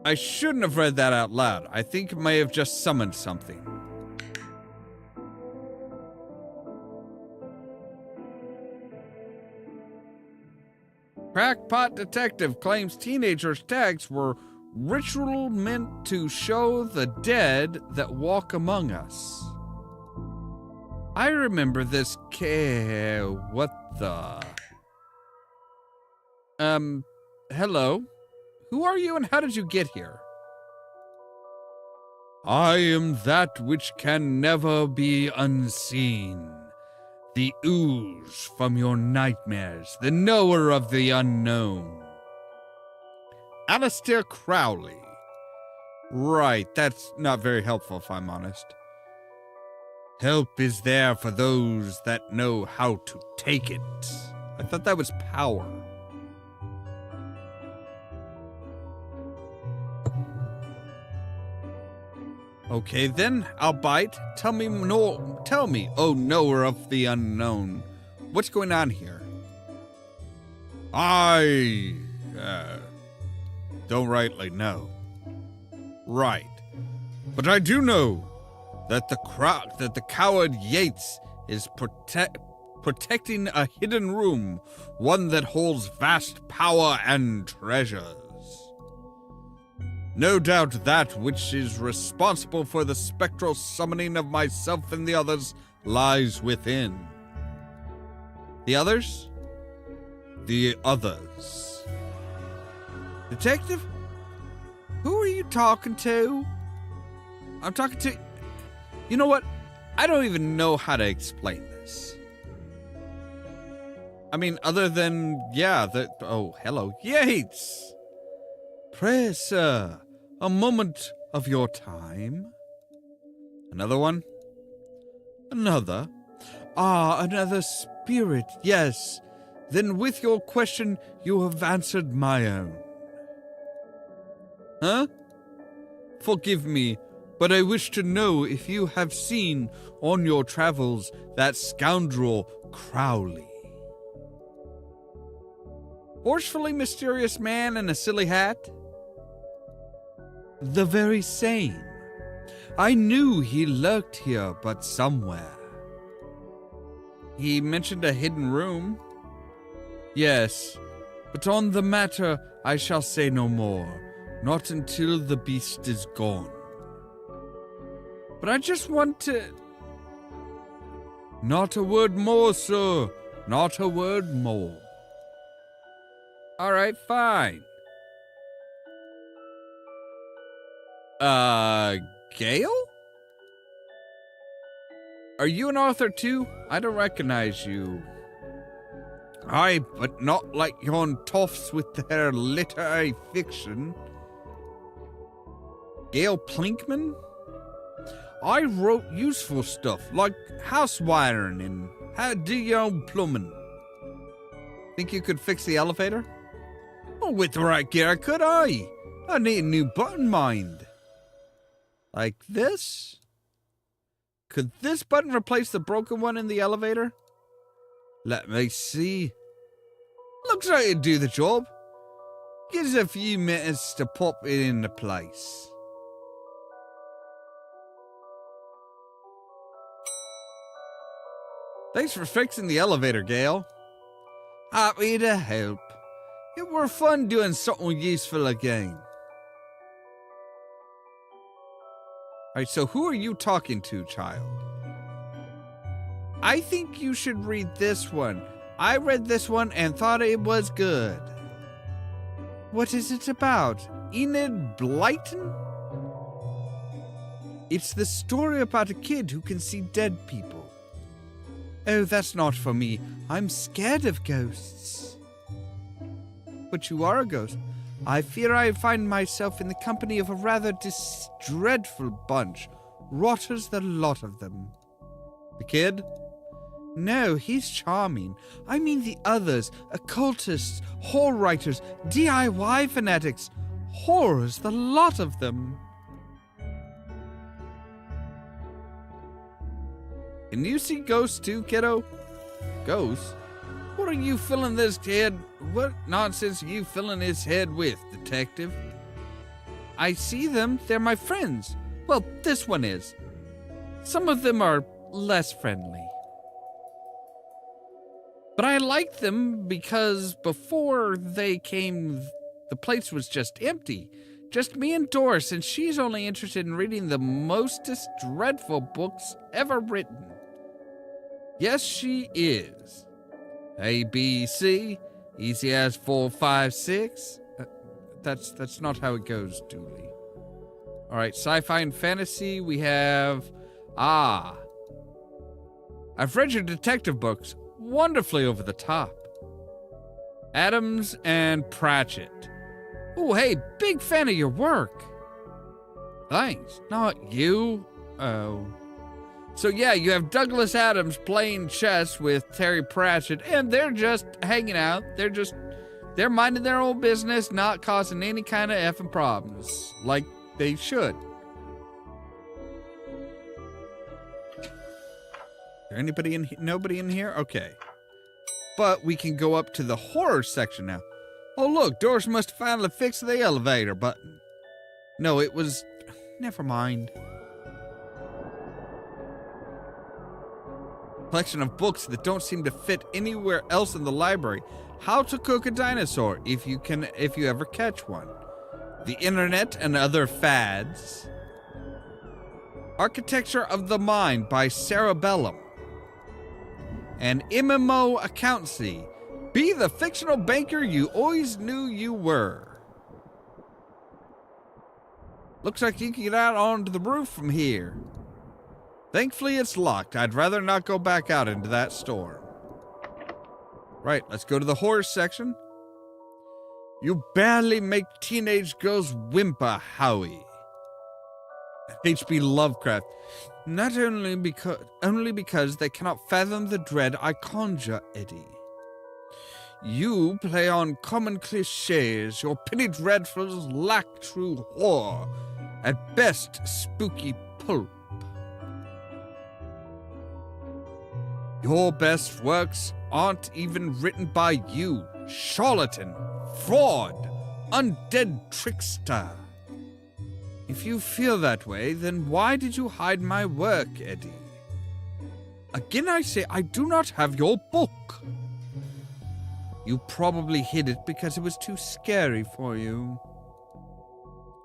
I shouldn't have read that out loud. I think it may have just summoned something. Crackpot detective claims teenagers' tags were ritual meant to show the dead that walk among us. I remember this what the... hello? Who are you and how did you get here? I am that which can never be unseen. The ooze from your nightmares, the knower of the unknown. Alistair Crowley. Right, that's not very helpful if I'm honest. Help is there for those that know how to take it. I thought that was power. Okay then, I'll bite. Tell me, oh knower of the unknown. What's going on here? I don't rightly know. Right. But I do know that the coward Yates is protecting a hidden room, one that holds vast power and treasures. No doubt that which is responsible for the spectral summoning of myself and the others lies within. The others? The others. Detective? Who are you talking to? I'm talking to... You know what? I don't even know how to explain this. I mean, other than, yeah, oh, hello, Yates! Pray, sir, a moment of your time. Another one? Another? Ah, another spirit, yes. Then with your question, you have answered my own. Huh? Forgive me, but I wish to know if you have seen on your travels that scoundrel Crowley. Forcefully mysterious man in a silly hat? The very same. I knew he lurked here, but somewhere. He mentioned a hidden room. Yes, but on the matter I shall say no more, not until the beast is gone. But I just want to... Not a word more, sir. Not a word more. All right, fine. Gale? Are you an author too? I don't recognize you. Aye, but not like yon toffs with their literary fiction. Gale Plinkman? I wrote useful stuff, like house wiring and how to do your own plumbing. Think you could fix the elevator? Oh, with the right gear I could, I need a new button, mind. Like this? Could this button replace the broken one in the elevator? Let me see. Looks like it'd do the job. Give us a few minutes to pop it into place. Thanks for fixing the elevator, Gale. Happy to help. It were fun doing something useful again. right, so who are you talking to, child? I think you should read this one. I read this one and thought it was good. What is it about? Enid Blyton? It's the story about a kid who can see dead people. Oh, that's not for me. I'm scared of ghosts. But you are a ghost. I fear I find myself in the company of a rather dreadful bunch. Rotters the lot of them. The kid? No, he's charming. I mean the others. Occultists, horror writers, DIY fanatics. Horrors, the lot of them. Can you see ghosts too, kiddo? Ghosts? What are you filling this kid? What nonsense are you filling his head with, detective? I see them. They're my friends. Well, this one is. Some of them are less friendly. But I like them because before they came, the place was just empty. Just me and Doris, and she's only interested in reading the mostest dreadful books ever written. Yes, she is. A, B, C, easy as 4, 5, 6. That's not how it goes, Dooley. All right, sci-fi and fantasy, we have... I've read your detective books. Wonderfully over the top. Adams and Pratchett. Oh, hey, big fan of your work. Thanks. Not you. Oh. So yeah, you have Douglas Adams playing chess with Terry Pratchett, and they're just hanging out. They're minding their own business, not causing any kind of effing problems. Like they should. Is there anybody in here? Nobody in here? Okay. But we can go up to the horror section now. Oh look, Doris must have finally fixed the elevator button. No, it was... Never mind. Collection of books that don't seem to fit anywhere else in the library. How to cook a dinosaur, if you ever catch one. The internet and other fads. Architecture of the Mind by Sarah Bellum. And MMO Accountancy. Be the fictional banker you always knew you were. Looks like you can get out onto the roof from here. Thankfully, it's locked. I'd rather not go back out into that storm. Right, let's go to the horror section. You barely make teenage girls whimper, Howie. H.P. Lovecraft. Not only because they cannot fathom the dread I conjure, Eddie. You play on common cliches. Your penny dreadfuls lack true horror. At best, spooky pulp. Your best works aren't even written by you, charlatan, fraud, undead trickster. If you feel that way, then why did you hide my work, Eddie? Again I say, I do not have your book. You probably hid it because it was too scary for you.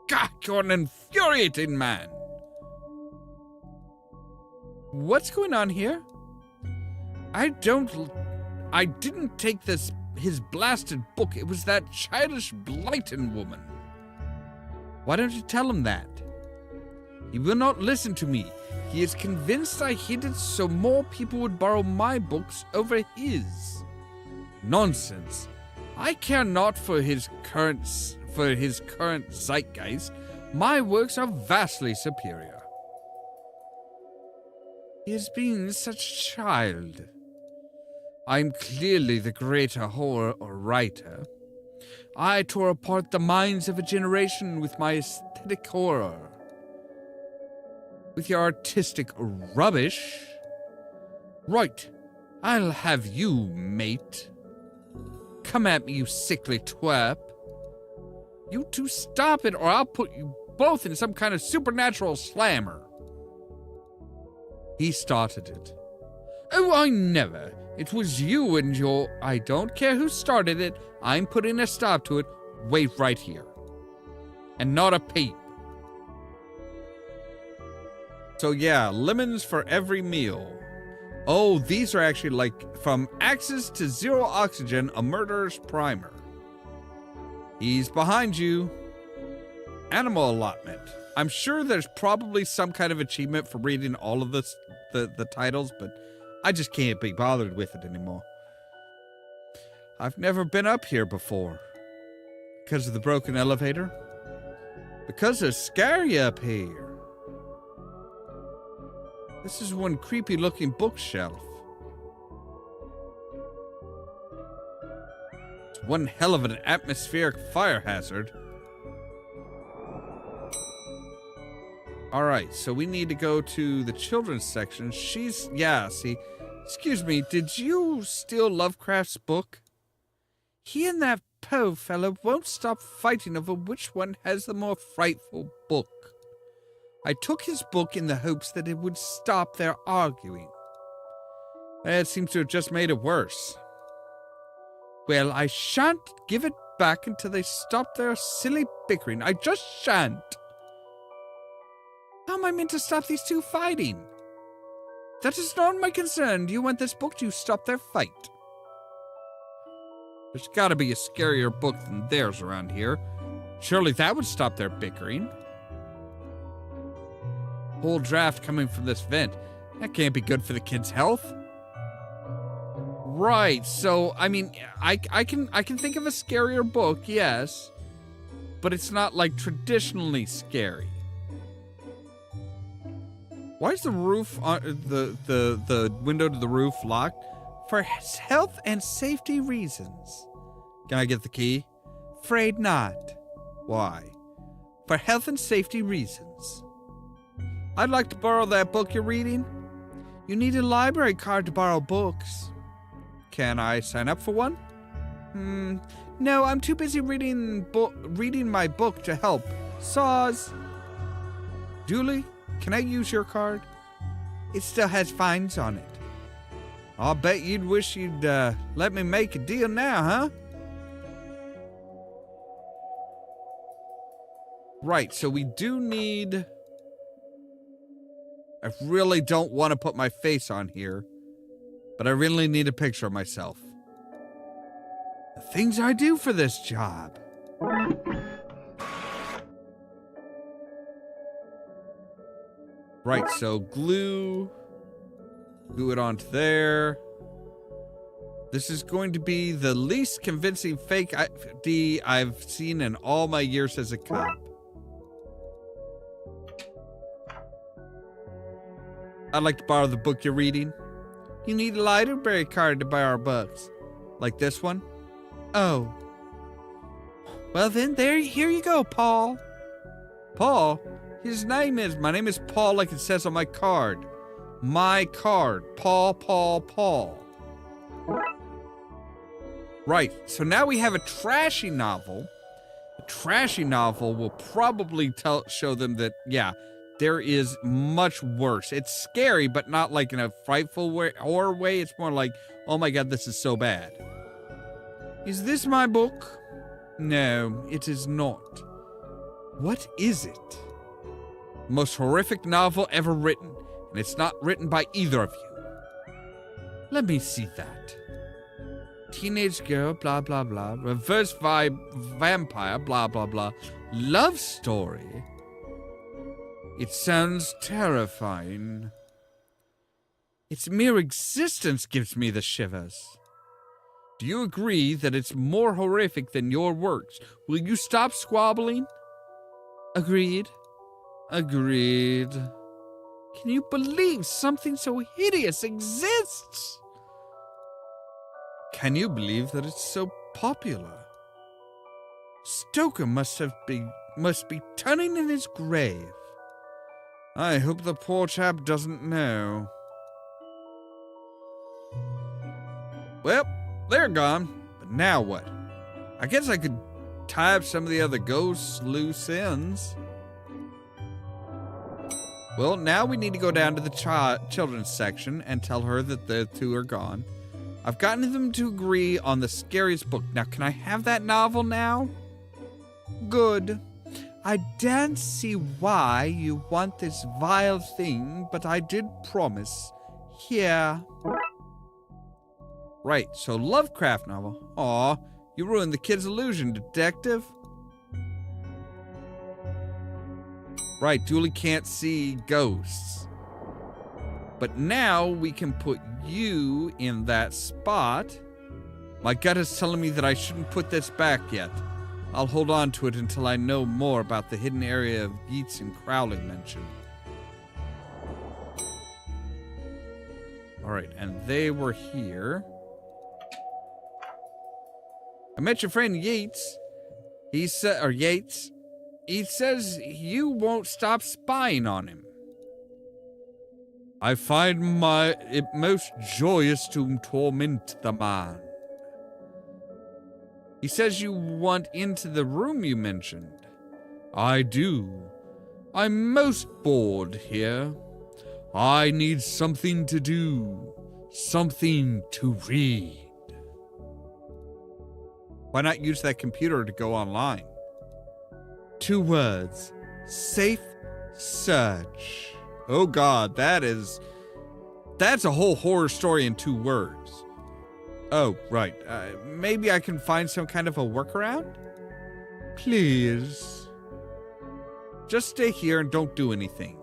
God, you're an infuriating man. What's going on here? I didn't take his blasted book. It was that childish Blyton woman. Why don't you tell him that? He will not listen to me. He is convinced I hid it so more people would borrow my books over his. Nonsense. I care not for his current zeitgeist. My works are vastly superior. He has been such a child. I'm clearly the greater horror writer. I tore apart the minds of a generation with my aesthetic horror. With your artistic rubbish. Right, I'll have you, mate. Come at me, you sickly twerp. You two stop it, or I'll put you both in some kind of supernatural slammer. He started it. Oh, I never. It was you and your... I don't care who started it. I'm putting a stop to it. Wait right here. And not a peep. So yeah, lemons for every meal. Oh, these are actually like from Access to Zero Oxygen, a murderer's primer. He's behind you. Animal allotment. I'm sure there's probably some kind of achievement for reading all of this, the titles, but I just can't be bothered with it anymore. I've never been up here before. Because of the broken elevator? Because it's scary up here. This is one creepy looking bookshelf. It's one hell of an atmospheric fire hazard. Alright, so we need to go to the children's section. Excuse me, did you steal Lovecraft's book? He and that Poe fellow won't stop fighting over which one has the more frightful book. I took his book in the hopes that it would stop their arguing. It seems to have just made it worse. Well, I shan't give it back until they stop their silly bickering. I just shan't. How am I meant to stop these two fighting? That is not my concern. Do you want this book to stop their fight? There's gotta be a scarier book than theirs around here. Surely that would stop their bickering. Whole draft coming from this vent. That can't be good for the kids' health. Right, so, I mean, I can think of a scarier book, yes. But it's not, like, traditionally scary. Why is the roof on the window to the roof locked? For health and safety reasons. Can I get the key? Afraid not. Why? For health and safety reasons. I'd like to borrow that book you're reading. You need a library card to borrow books. Can I sign up for one? No, I'm too busy reading my book to help. Saws. Julie, can I use your card? It still has fines on it. I'll bet you'd wish you'd let me make a deal now, huh? Right, so we do need... I really don't want to put my face on here, but I really need a picture of myself. The things I do for this job. Right, so glue it onto there. This is going to be the least convincing fake ID I've seen in all my years as a cop. I'd like to borrow the book you're reading. You need a library card to borrow books. Like this one? Oh. Well then, here you go, Paul. Paul? My name is Paul like it says on my card. My card. Paul. Right, so now we have a trashy novel. A trashy novel will probably show them that, yeah, there is much worse. It's scary, but not like in a frightful way, horror way. It's more like, oh my god, this is so bad. Is this my book? No, it is not. What is it? Most horrific novel ever written, and it's not written by either of you. Let me see that. Teenage girl, blah, blah, blah. Reverse vampire, blah, blah, blah. Love story. It sounds terrifying. Its mere existence gives me the shivers. Do you agree that it's more horrific than your works? Will you stop squabbling? Agreed. Agreed. Can you believe something so hideous exists? Can you believe that it's so popular? Stoker must be turning in his grave. I hope the poor chap doesn't know. Well, they're gone. But now what? I guess I could tie up some of the other ghosts' loose ends. Well, now we need to go down to the children's section and tell her that the two are gone. I've gotten them to agree on the scariest book. Now, can I have that novel now? Good. I daren't see why you want this vile thing, but I did promise. Here. Right, so Lovecraft novel. Aw, you ruined the kid's illusion, detective. Right, Dooley can't see ghosts. But now we can put you in that spot. My gut is telling me that I shouldn't put this back yet. I'll hold on to it until I know more about the hidden area of Yeats and Crowley mentioned. Alright, and they were here. I met your friend Yeats. He says you won't stop spying on him. I find it most joyous to torment the man. He says you want into the room you mentioned. I do. I'm most bored here. I need something to do. Something to read. Why not use that computer to go online? 2 words. Safe search. Oh God, that's a whole horror story in 2 words. Oh, right. Maybe I can find some kind of a workaround? Please. Just stay here and don't do anything.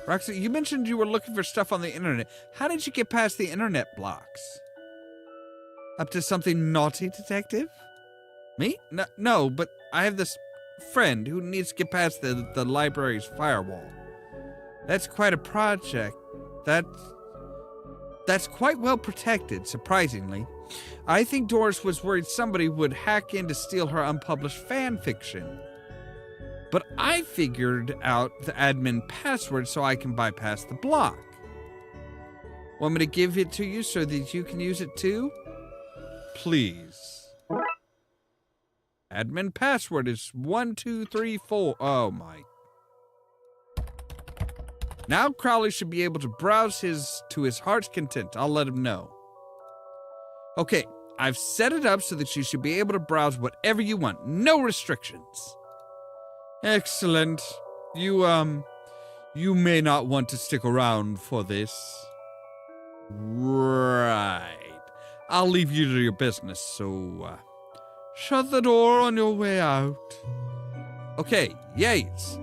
Roxy, you mentioned you were looking for stuff on the internet. How did you get past the internet blocks? Up to something naughty, detective? Me? No, but I have this friend who needs to get past the library's firewall. That's quite a project. That's quite well protected, surprisingly. I think Doris was worried somebody would hack in to steal her unpublished fan fiction. But I figured out the admin password so I can bypass the block. Want me to give it to you so that you can use it too? Please. Admin password is 1234. Oh my. Now Crowley should be able to browse to his heart's content. I'll let him know. Okay, I've set it up so that you should be able to browse whatever you want. No restrictions. Excellent. You may not want to stick around for this. Right. I'll leave you to your business, so, shut the door on your way out. Okay, Yates.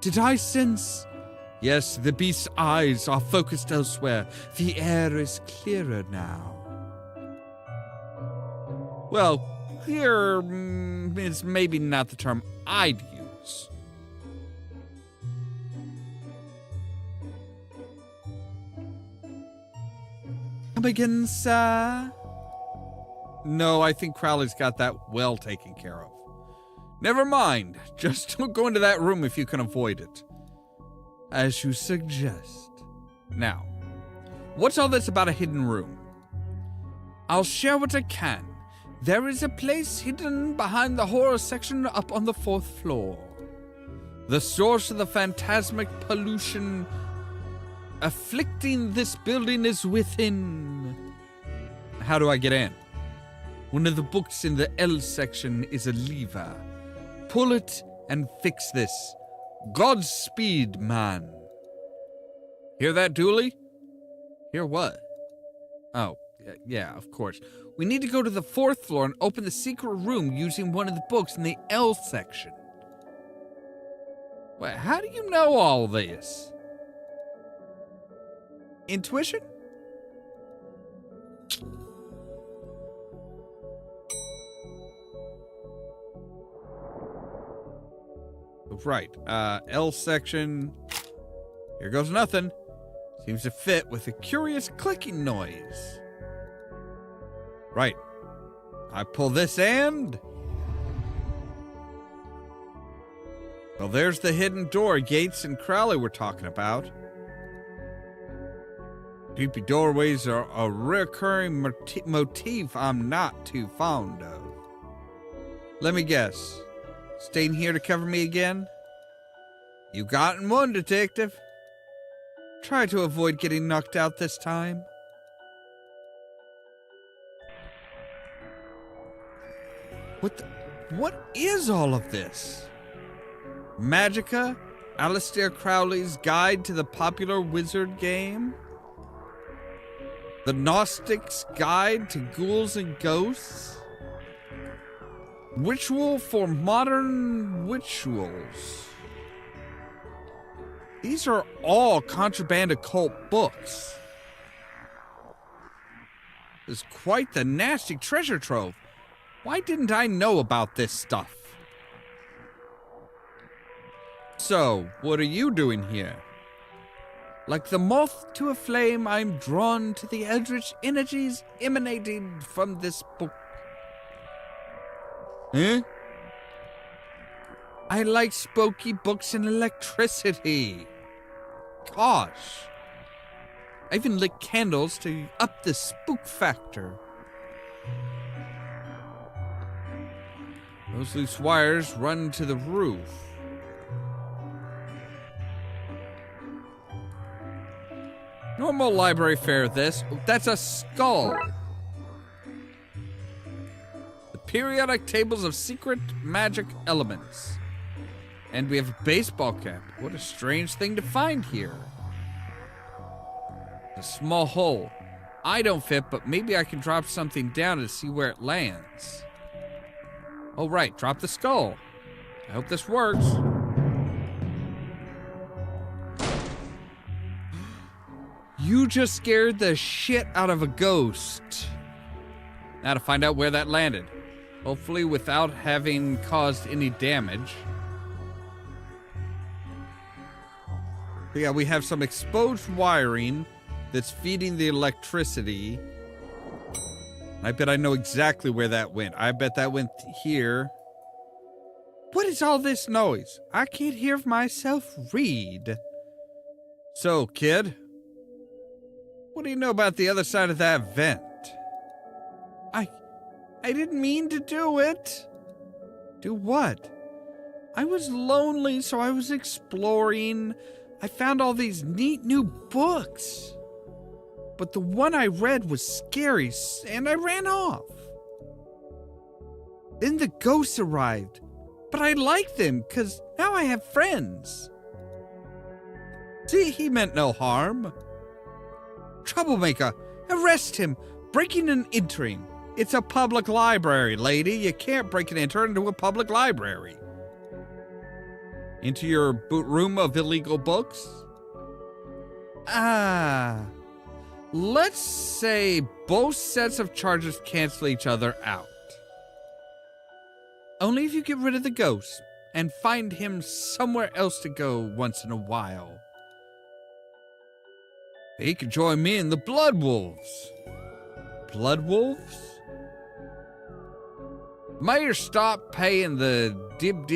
Did I sense... Yes, the beast's eyes are focused elsewhere. The air is clearer now. Well, clear is maybe not the term I'd use. Come again, sir? No, I think Crowley's got that well taken care of. Never mind. Just don't go into that room if you can avoid it. As you suggest. Now, what's all this about a hidden room? I'll share what I can. There is a place hidden behind the horror section up on the 4th floor. The source of the phantasmic pollution afflicting this building is within. How do I get in? One of the books in the L section is a lever. Pull it and fix this. Godspeed, man. Hear that, Dooley? Hear what? Oh, yeah, of course. We need to go to the 4th floor and open the secret room using one of the books in the L section. Wait, how do you know all this? Intuition? Right, L section. Here goes nothing. Seems to fit with a curious clicking noise. Right. I pull this and... Well, there's the hidden door Yates and Crowley were talking about. Creepy doorways are a recurring motif I'm not too fond of. Let me guess. Staying here to cover me again? You gotten one, detective. Try to avoid getting knocked out this time. What is all of this? Magica? Aleister Crowley's Guide to the Popular Wizard Game? The Gnostic's Guide to Ghouls and Ghosts? Ritual for Modern Rituals. These are all contraband occult books. This is quite the nasty treasure trove. Why didn't I know about this stuff? So, what are you doing here? Like the moth to a flame, I'm drawn to the eldritch energies emanating from this book. Huh? I like spooky books and electricity. Gosh. I even lit candles to up the spook factor. Those loose wires run to the roof. Normal library fare this. That's a skull. The periodic tables of secret magic elements. And we have a baseball cap. What a strange thing to find here. A small hole. I don't fit, but maybe I can drop something down to see where it lands. Oh, right. Drop the skull. I hope this works. You just scared the shit out of a ghost. Now to find out where that landed. Hopefully without having caused any damage. Yeah, we have some exposed wiring that's feeding the electricity. I bet I know exactly where that went. I bet that went here. What is all this noise? I can't hear myself read. So, kid, what do you know about the other side of that vent? I didn't mean to do it. Do what? I was lonely, so I was exploring. I found all these neat new books. But the one I read was scary, and I ran off. Then the ghosts arrived. But I liked them, because now I have friends. See, he meant no harm. Troublemaker, arrest him. Breaking and entering. It's a public library, lady. You can't break and enter into a public library. Into your boot room of illegal books? Let's say both sets of charges cancel each other out. Only if you get rid of the ghost and find him somewhere else to go once in a while. He could join me in the Blood Wolves. Blood Wolves? Mayor, stop paying the dib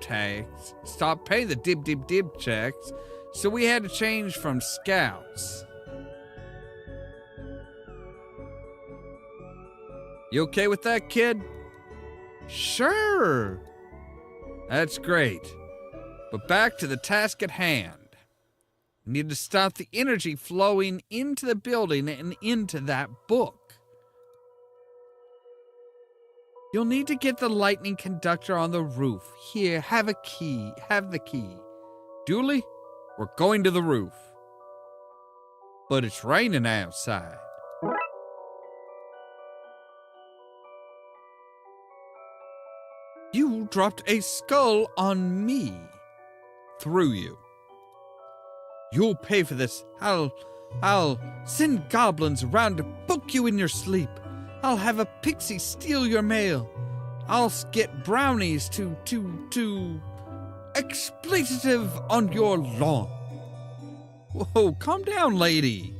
tax. Stop paying the dib checks. So we had to change from scouts. You okay with that, kid? Sure. That's great. But back to the task at hand. We need to stop the energy flowing into the building and into that book. You'll need to get the lightning conductor on the roof. Here, have a key. Have the key. Dooley, we're going to the roof. But it's raining outside. You dropped a skull on me. Through you. You'll pay for this. I'll send goblins around to poke you in your sleep. I'll have a pixie steal your mail. I'll get brownies to expletive on your lawn. Whoa, calm down, lady.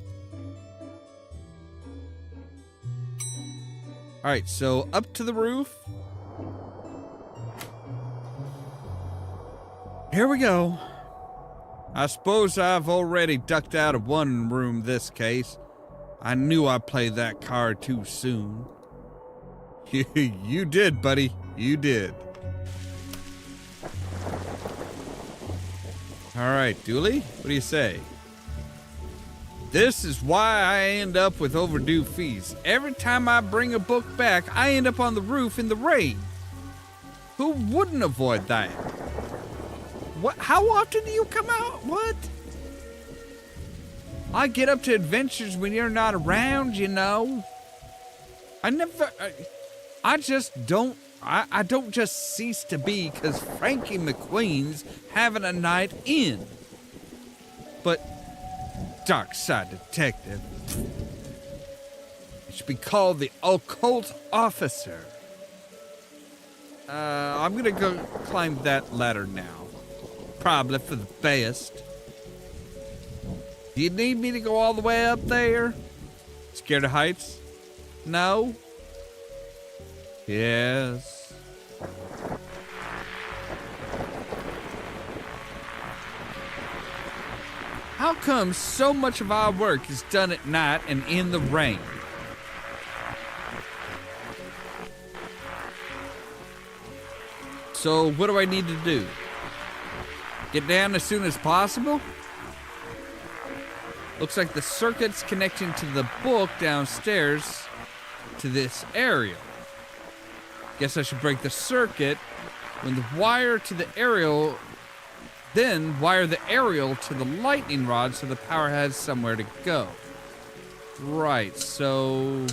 All right, so up to the roof. Here we go. I suppose I've already ducked out of one room this case. I knew I played that card too soon. You did, buddy. You did. All right, Dooley, what do you say? This is why I end up with overdue fees. Every time I bring a book back, I end up on the roof in the rain. Who wouldn't avoid that? What? How often do you come out? What? I get up to adventures when you're not around, you know. I don't just cease to be because Frankie McQueen's having a night in. But Darkside Detective, it should be called the Occult Officer. I'm gonna go climb that ladder now. Probably for the best. Do you need me to go all the way up there? Scared of heights? No? Yes. How come so much of our work is done at night and in the rain? So what do I need to do? Get down as soon as possible? Looks like the circuit's connecting to the book downstairs to this aerial. Guess I should break the circuit when the wire to the aerial, then wire the aerial to the lightning rod so the power has somewhere to go. Right, so...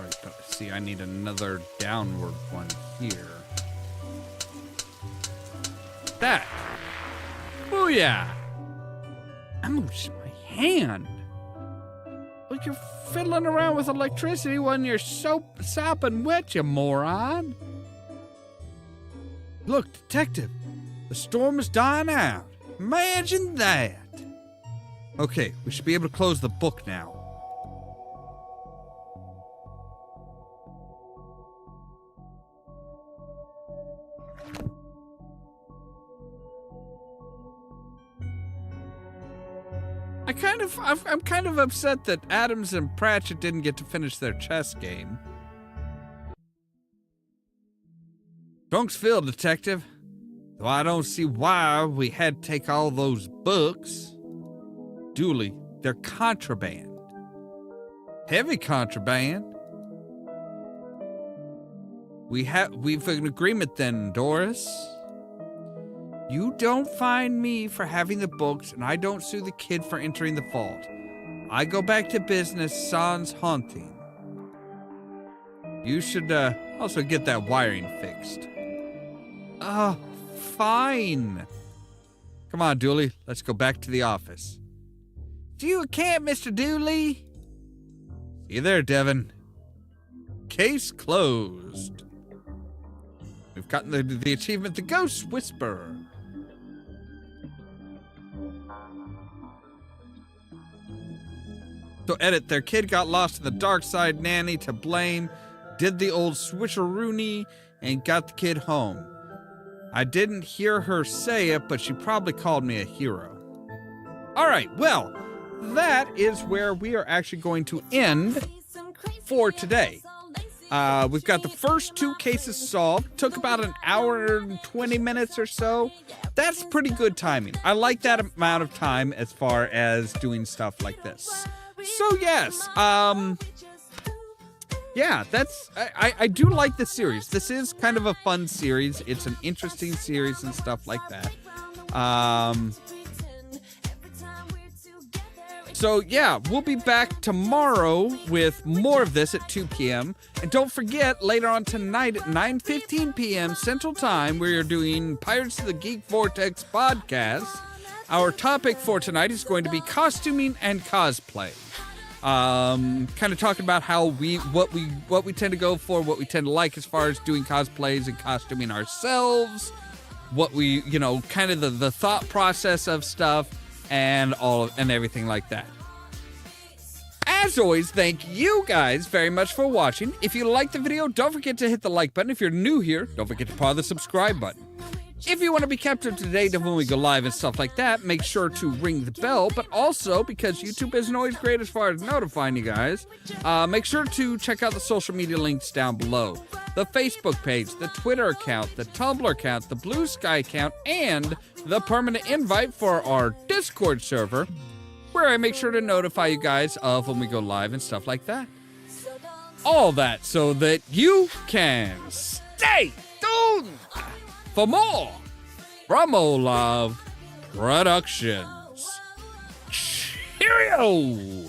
Alright, but see, I need another downward one here. That! Booyah! I moved my hand! Like you're fiddling around with electricity when you're sopping wet, you moron! Look, detective! The storm is dying out! Imagine that! Okay, we should be able to close the book now. I'm kind of upset that Adams and Pratchett didn't get to finish their chess game. Trunk's filled, detective. Though I don't see why we had to take all those books. Dooley, they're contraband. Heavy contraband. We've an agreement then, Doris. You don't fine me for having the books, and I don't sue the kid for entering the vault. I go back to business sans haunting. You should also get that wiring fixed. Fine. Come on, Dooley. Let's go back to the office. See you can't, Mr. Dooley. See you there, Devin. Case closed. We've gotten the achievement, the Ghost Whisperer. So edit, their kid got lost in the Darkside, nanny to blame, did the old switcheroony, and got the kid home. I didn't hear her say it, but she probably called me a hero. Alright, well, that is where we are actually going to end for today. We've got the first 2 cases solved. Took about an hour and 20 minutes or so. That's pretty good timing. I like that amount of time as far as doing stuff like this. So yes, yeah, that's, I do like this series. This is kind of a fun series. It's an interesting series and stuff like that. So yeah, we'll be back tomorrow with more of this at 2 p.m. And don't forget, later on tonight at 9:15 p.m. Central Time, we are doing Pirates of the Geek Vortex podcast. Our topic for tonight is going to be costuming and cosplay. Kind of talking about how what we tend to go for, what we tend to like as far as doing cosplays and costuming ourselves, what we, kind of the thought process of stuff and everything like that. As always, thank you guys very much for watching. If you liked the video, don't forget to hit the like button. If you're new here, don't forget to paw the subscribe button. If you want to be kept up to date of when we go live and stuff like that, make sure to ring the bell. But also, because YouTube isn't always great as far as notifying you guys, make sure to check out the social media links down below. The Facebook page, the Twitter account, the Tumblr account, the Blue Sky account, and the permanent invite for our Discord server, where I make sure to notify you guys of when we go live and stuff like that. All that so that you can stay tuned for more from Ollamh Productions. Cheerio!